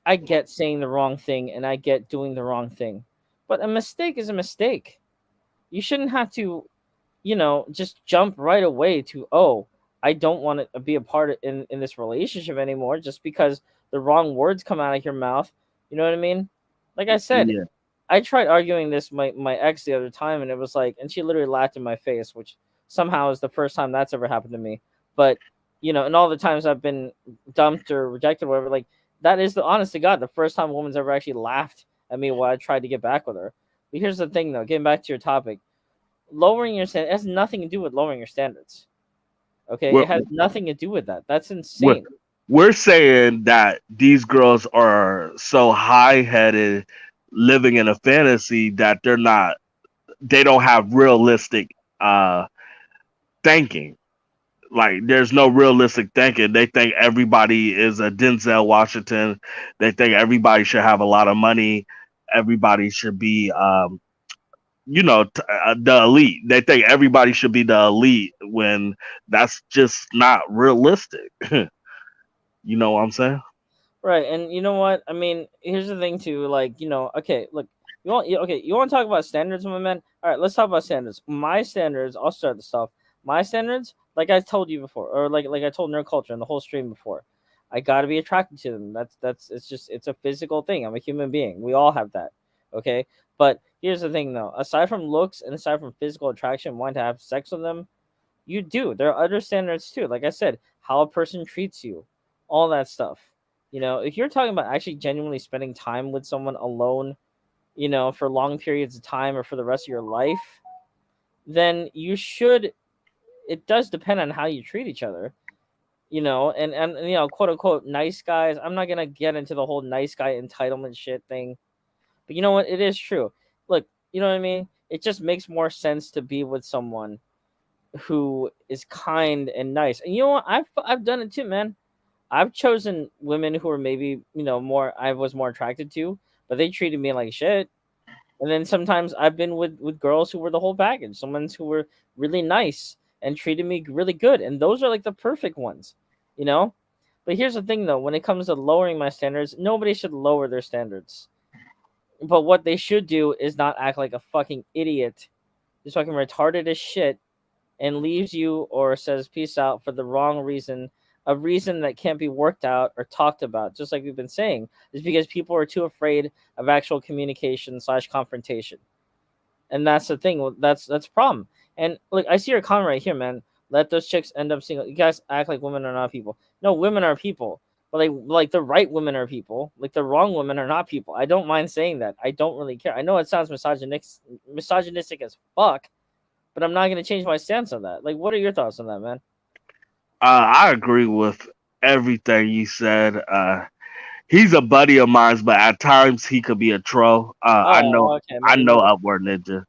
I get saying the wrong thing and I get doing the wrong thing, but a mistake is a mistake. You shouldn't have to, just jump right away to, oh, I don't want to be a part of, in this relationship anymore just because the wrong words come out of your mouth. You know what I mean? Like I said, Yeah. I tried arguing this my ex the other time, and it was like, and she literally laughed in my face, which somehow is the first time that's ever happened to me. But and all the times I've been dumped or rejected, or whatever, like that is the honest to God, the first time a woman's ever actually laughed at me while I tried to get back with her. But here's the thing, though, getting back to your topic, lowering your standards has nothing to do with lowering your standards. Okay, We're, it has nothing to do with that. That's we're, insane. we're saying that these girls are so high headed, living in a fantasy that they don't have realistic thinking. Like, there's no realistic thinking. They think everybody is a Denzel Washington. They think everybody should have a lot of money. Everybody should be, the elite. They think everybody should be the elite when that's just not realistic. You know what I'm saying? Right, and you know what? I mean, here's the thing too. Like, okay, look, you want to talk about standards, my man? All right, let's talk about standards. My standards. I'll start this off. My standards, like I told you before, or like I told Nerd Culture in the whole stream before, I got to be attracted to them. That's it's a physical thing. I'm a human being. We all have that. Okay, but here's the thing though. Aside from looks and aside from physical attraction, wanting to have sex with them, you do. There are other standards too. Like I said, how a person treats you, all that stuff. If you're talking about actually genuinely spending time with someone alone, for long periods of time or for the rest of your life, then you should. It does depend on how you treat each other, and quote unquote nice guys. I'm not gonna get into the whole nice guy entitlement shit thing, but you know what? It is true. Look, you know what I mean. It just makes more sense to be with someone who is kind and nice. And you know what? I've done it too, man. I've chosen women who are maybe, more I was more attracted to, but they treated me like shit. And then sometimes I've been with girls who were the whole package, someone who were really nice and treated me really good. And those are like the perfect ones, you know? But here's the thing though, when it comes to lowering my standards, nobody should lower their standards. But what they should do is not act like a fucking idiot, just fucking retarded as shit, and leaves you or says peace out for the wrong reason, a reason that can't be worked out or talked about, just like we've been saying, is because people are too afraid of actual communication / confrontation. And that's the thing. That's a problem. And look, I see your comment right here, man. Let those chicks end up single. You guys act like women are not people. No, women are people. But like the right women are people. Like the wrong women are not people. I don't mind saying that. I don't really care. I know it sounds misogynistic as fuck, but I'm not going to change my stance on that. Like, what are your thoughts on that, man? I agree with everything you said. He's a buddy of mine, but at times he could be a troll. Oh, okay, I man. You know know, Upward Ninja.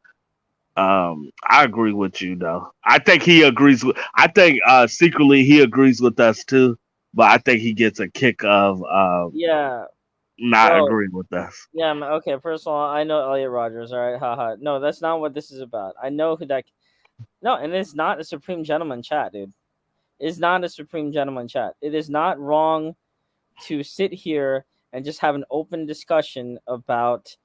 I agree with you though. I think he agrees with. I think secretly he agrees with us too, but I think he gets a kick of yeah, not bro. agreeing with us. Yeah, man. Okay, first of all, I know Elliot Rogers. All right, haha. No, that's not what this is about. I know who that. No, and it's not a Supreme Gentleman chat, dude. It's not a Supreme Gentleman chat. It is not wrong to sit here and just have an open discussion about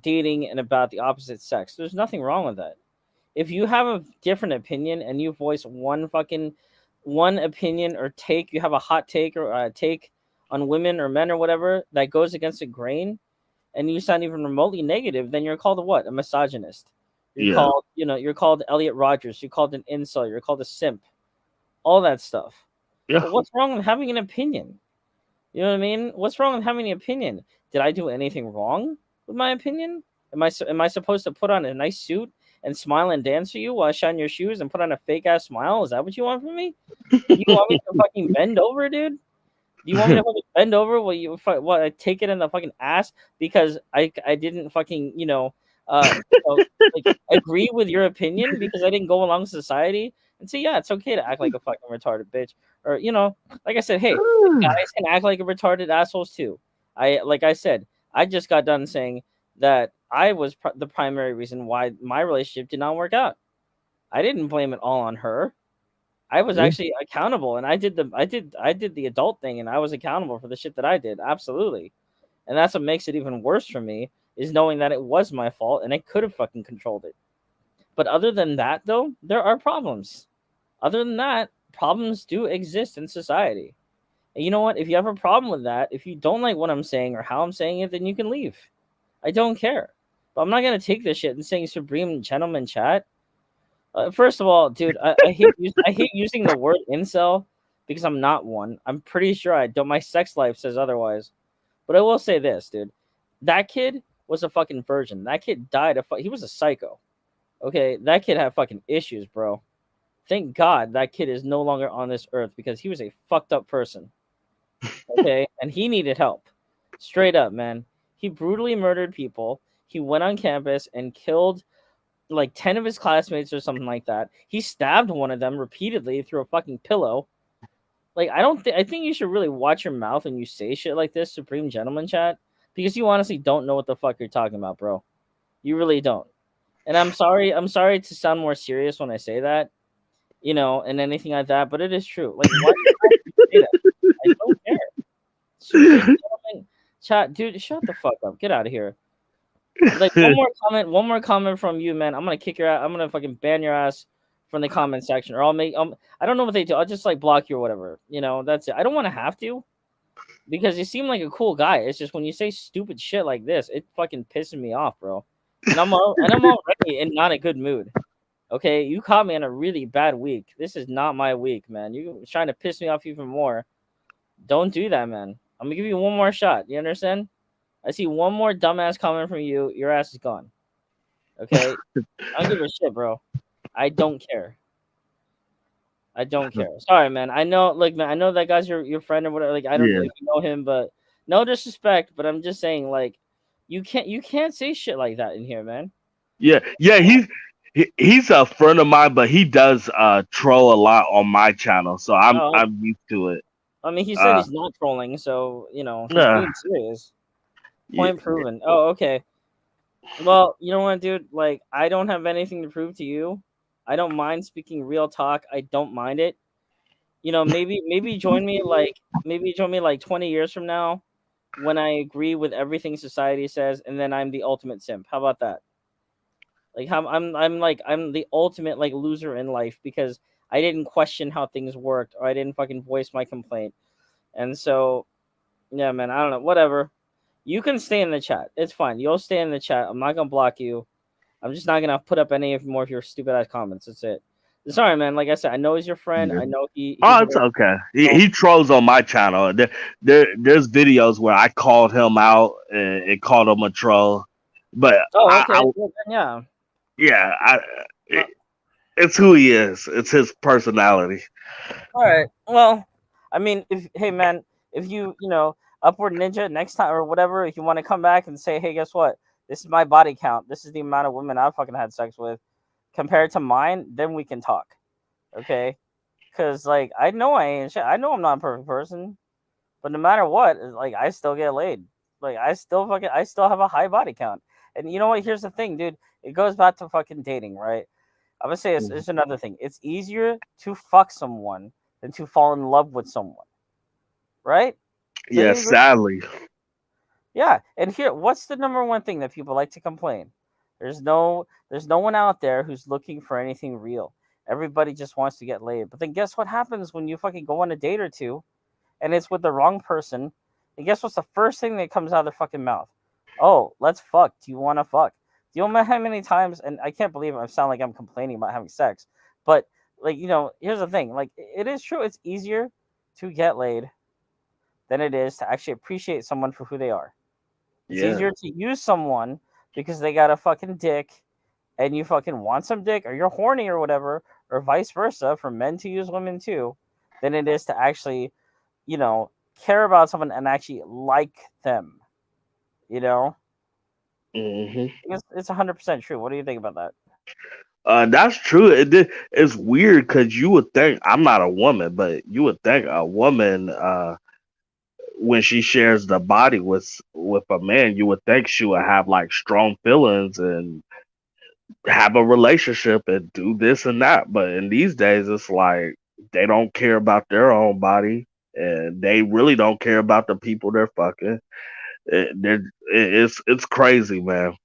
dating and about the opposite sex. There's nothing wrong with that. If you have a different opinion and you voice one opinion or take, you have a hot take or a take on women or men or whatever that goes against the grain, and you sound even remotely negative, then you're called a what? A misogynist. Yeah, You're called Elliot Rogers. You're called an incel. You're called a simp. All that stuff. yeah. But what's wrong with having an opinion? You know what I mean? What's wrong with having an opinion? Did I do anything wrong with my opinion? Am I supposed to put on a nice suit and smile and dance for you while I shine your shoes and put on a fake ass smile? Is that what you want from me? You want me to fucking bend over, dude? Do you want me to fucking bend over? What? I take it in the fucking ass because I didn't fucking you know like agree with your opinion because I didn't go along with society and say yeah, it's okay to act like a fucking retarded bitch, or like I said, hey, guys can act like a retarded assholes too. Like I said, I just got done saying that I was the primary reason why my relationship did not work out. I didn't blame it all on her. I was Yeah. actually accountable, and I did the adult thing, and I was accountable for the shit that I did. Absolutely, and that's what makes it even worse for me is knowing that it was my fault and I could have fucking controlled it. But other than that, though, there are problems. Other than that, problems do exist in society. And you know what? If you have a problem with that, if you don't like what I'm saying or how I'm saying it, then you can leave. I don't care. But I'm not gonna take this shit and saying supreme gentleman chat. First of all, dude, I hate using the word incel because I'm not one. I'm pretty sure I don't. My sex life says otherwise. But I will say this, dude. That kid was a fucking virgin. That kid died he was a psycho. Okay, that kid had fucking issues, bro. Thank God that kid is no longer on this earth because he was a fucked up person. Okay, and he needed help. Straight up, man. He brutally murdered people. He went on campus and killed like 10 of his classmates or something like that. He stabbed one of them repeatedly through a fucking pillow. Like I think you should really watch your mouth when you say shit like this, Supreme Gentleman Chat, because you honestly don't know what the fuck you're talking about, bro. You really don't. And I'm sorry to sound more serious when I say that, and anything like that, but it is true. Like why do you say that? I don't care. Supreme Gentleman Chat, dude, shut the fuck up. Get out of here. Like one more comment from you, man. I'm gonna kick your ass. I'm gonna fucking ban your ass from the comment section, or I'll make I don't know what they do. I'll just like block you or whatever. That's it. I don't want to have to because you seem like a cool guy. It's just when you say stupid shit like this, it fucking pisses me off, bro. And I'm already in not a good mood. Okay, you caught me in a really bad week. This is not my week, man. You're trying to piss me off even more. Don't do that, man. I'm gonna give you one more shot. You understand? I see one more dumbass comment from you. Your ass is gone. Okay, I don't give a shit, bro. I don't care. I don't care. Sorry, man. I know, like, man, I know that guy's your friend or whatever. Like, I don't know Yeah, if you know him, but no disrespect. But I'm just saying, like, you can't say shit like that in here, man. yeah. He's a friend of mine, but he does troll a lot on my channel, so Oh, I'm used to it. I mean, he said Uh, he's not trolling, so he's yeah, being serious. yeah, Point proven. Oh, okay. Well, you know what, dude? Like, I don't have anything to prove to you. I don't mind speaking real talk. I don't mind it. Maybe join me like 20 years from now when I agree with everything society says, and then I'm the ultimate simp. How about that? Like, I'm the ultimate like loser in life because I didn't question how things worked or I didn't fucking voice my complaint. And so, yeah, man, I don't know. Whatever. You can stay in the chat. It's fine. You'll stay in the chat. I'm not gonna block you. I'm just not gonna put up any more of your stupid ass comments. That's it. Sorry, man. Like I said, I know he's your friend. yeah. I know he's Oh, a it's very okay. well. He trolls on my channel. There's videos where I called him out and called him a troll, but Oh, I okay. Well, then, yeah. yeah, Uh, it's who he is. It's his personality. all right. Well, I mean, if hey man, if upward ninja next time or whatever, if you want to come back and say, hey, guess what? This is my body count. This is the amount of women I've fucking had sex with compared to mine. Then we can talk. Okay. Because like I know I ain't shit. I know I'm not a perfect person, but no matter what, like I still get laid. Like I still have a high body count. And you know what? Here's the thing, dude. It goes back to fucking dating, right? I'm gonna say it's another thing. It's easier to fuck someone than to fall in love with someone, right? Don't Yeah, you agree? sadly. Yeah. And here, what's the number one thing that people like to complain? There's no one out there who's looking for anything real. Everybody just wants to get laid. But then guess what happens when you fucking go on a date or two and it's with the wrong person? And guess what's the first thing that comes out of their fucking mouth? Oh, let's fuck. Do you want to fuck? Do you know how many times? And I can't believe I sound like I'm complaining about having sex, but like here's the thing. Like it is true. It's easier to get laid than it is to actually appreciate someone for who they are. It's Yeah. easier to use someone because they got a fucking dick and you fucking want some dick or you're horny or whatever, or vice versa for men to use women too, than it is to actually, you know, care about someone and actually like them. You know, Hmm. it's 100% true. What do you think about that? That's true. It's weird because you would think I'm not a woman, but you would think a woman, when she shares the body with a man, you would think she would have like strong feelings and have a relationship and do this and that. But in these days, it's like they don't care about their own body, and they really don't care about the people they're fucking. It's crazy, man.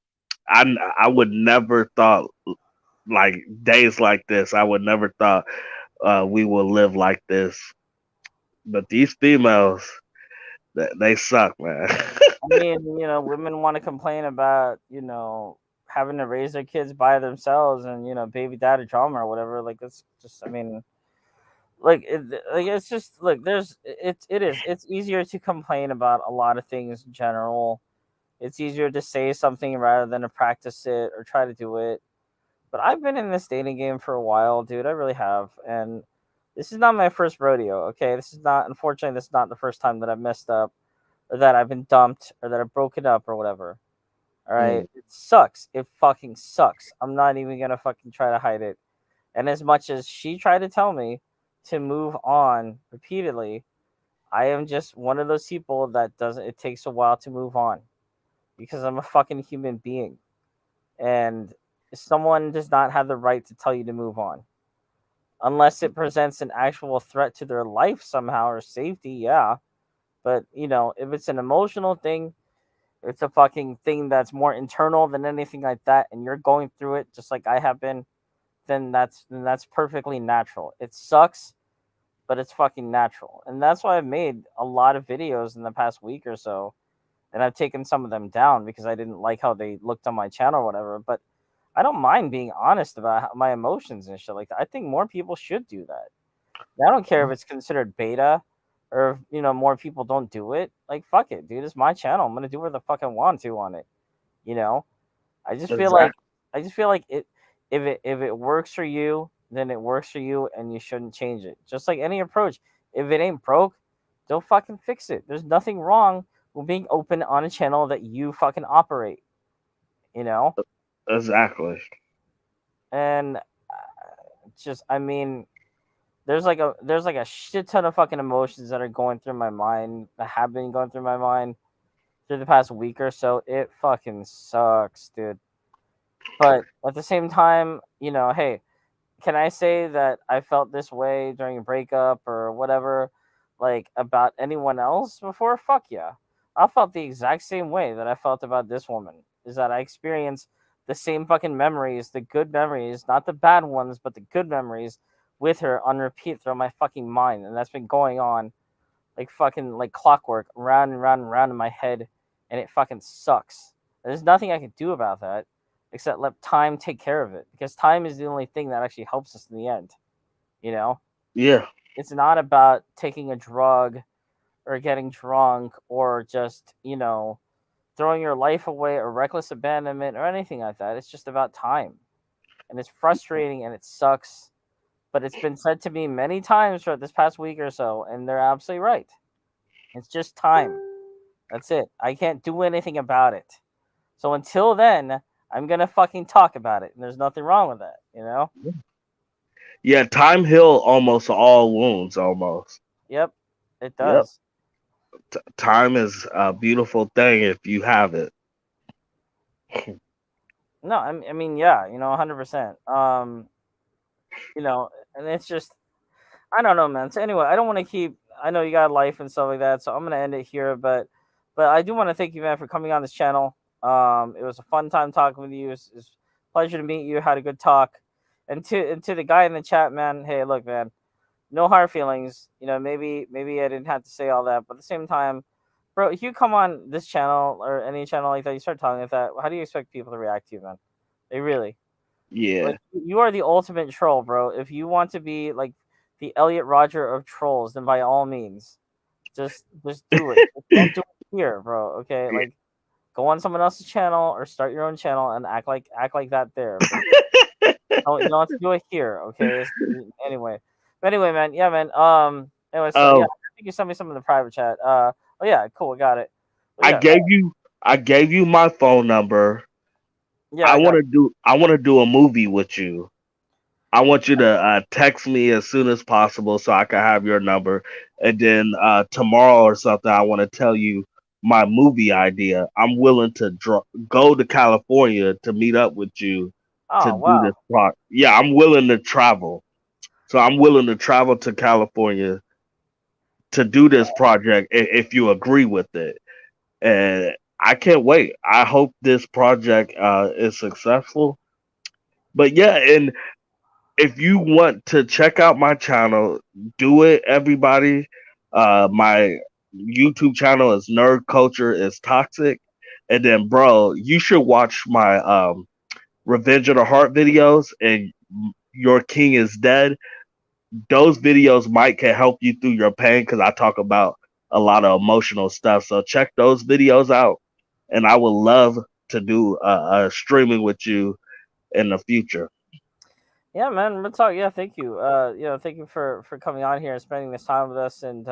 I would never thought, like, days like this. I would never thought we would live like this. But these females, they suck, man. I mean, women want to complain about, having to raise their kids by themselves and, baby daddy drama or whatever. Like, it's just, I mean, it's just, look, it's easier to complain about a lot of things in general. It's easier to say something rather than to practice it or try to do it. But I've been in this dating game for a while, dude. I really have. And this is not my first rodeo, okay? Unfortunately, this is not the first time that I've messed up or that I've been dumped or that I've broken up or whatever. All right. Mm, It sucks. It fucking sucks. I'm not even gonna fucking try to hide it. And as much as she tried to tell me to move on repeatedly, I am just one of those people that doesn't. It takes a while to move on because I'm a fucking human being, and someone does not have the right to tell you to move on unless it presents an actual threat to their life somehow or safety. Yeah, but if it's an emotional thing, it's a fucking thing that's more internal than anything like that, and you're going through it just like I have been, then that's perfectly natural. It sucks, but it's fucking natural. And that's why I've made a lot of videos in the past week or so, and I've taken some of them down because I didn't like how they looked on my channel or whatever. But I don't mind being honest about my emotions and shit like that. I think more people should do that. I don't care if it's considered beta or if, more people don't do it. Like, fuck it, dude. It's my channel. I'm gonna do whatever the fuck I want to on it. You know, I just feel like exactly. I just feel like it if it works for you, then it works for you, and you shouldn't change it. Just like any approach, if it ain't broke, don't fucking fix it. There's nothing wrong with being open on a channel that you fucking operate. You know, Exactly. and just I mean, there's like a shit ton of fucking emotions that are going through my mind that have been going through my mind through the past week or so. It fucking sucks, dude. But at the same time, hey, can I say that I felt this way during a breakup or whatever, like about anyone else before? Fuck yeah. I felt the exact same way that I felt about this woman. Is that I experienced the same fucking memories, the good memories, not the bad ones, but the good memories with her on repeat throughout my fucking mind. And that's been going on like fucking like clockwork, round and round and round in my head, and it fucking sucks. There's nothing I can do about that except let time take care of it because time is the only thing that actually helps us in the end. You know, Yeah. it's not about taking a drug or getting drunk or just throwing your life away or reckless abandonment or anything like that. It's just about time, and it's frustrating and it sucks. But it's been said to me many times throughout this past week or so, and they're absolutely right. It's just time. That's it. I can't do anything about it. So until then, I'm gonna fucking talk about it, and there's nothing wrong with that. Yeah. Time heal almost all wounds. Almost. Yep, it Yep. does. Time is a beautiful thing if you have it. No, I mean, yeah, 100%. And it's just, I don't know, man. So anyway, I don't want to keep. I know you got life and stuff like that, so I'm gonna end it here. But I do want to thank you, man, for coming on this channel. It was a fun time talking with you. It's a pleasure to meet you. Had a good talk. And to the guy in the chat, man. Hey, look, man. No hard feelings. Maybe I didn't have to say all that, but at the same time, bro, if you come on this channel or any channel like that, you start talking like that. How do you expect people to react to you, man? They really like Yeah. you are the ultimate troll, bro. If you want to be like the Elliot Roger of trolls, then by all means, just do it. Just don't do it here, bro. Okay, like go on someone else's channel or start your own channel and act like that there. But you don't have to do it here, okay? Anyway, but anyway, man, yeah, man. Anyway, so yeah, Oh, I You can send me some in the private chat. Oh yeah, cool, got it. But I yeah, gave you I gave you my phone number. yeah, I got. I want to do a movie with you. I want you to text me as soon as possible so I can have your number. And then tomorrow or something, I want to tell you my movie idea. I'm willing to go to California to meet up with you to Oh do this wow. plot. Yeah, I'm willing to travel. So I'm willing to travel to California to do this project if you agree with it. And I can't wait. I hope this project is successful. But yeah, and if you want to check out my channel, do it, everybody. My YouTube channel is Nerd Culture is Toxic. And then, bro, you should watch my Revenge of the Heart videos and Your King is Dead. Those videos might can help you through your pain because I talk about a lot of emotional stuff. So check those videos out. And I would love to do a streaming with you in the future. Yeah, man, real talk. Yeah, thank you. Thank you for coming on here and spending this time with us. And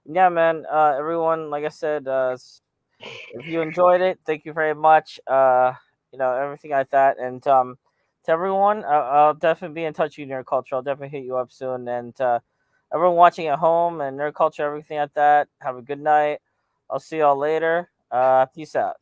yeah, man, everyone, like I said, if you enjoyed it, thank you very much. Everything like that. And to everyone, I'll definitely be in touch with you, Nerd Culture. I'll definitely hit you up soon. And everyone watching at home and Nerd Culture, everything like that, have a good night. I'll see y'all later. Peace out.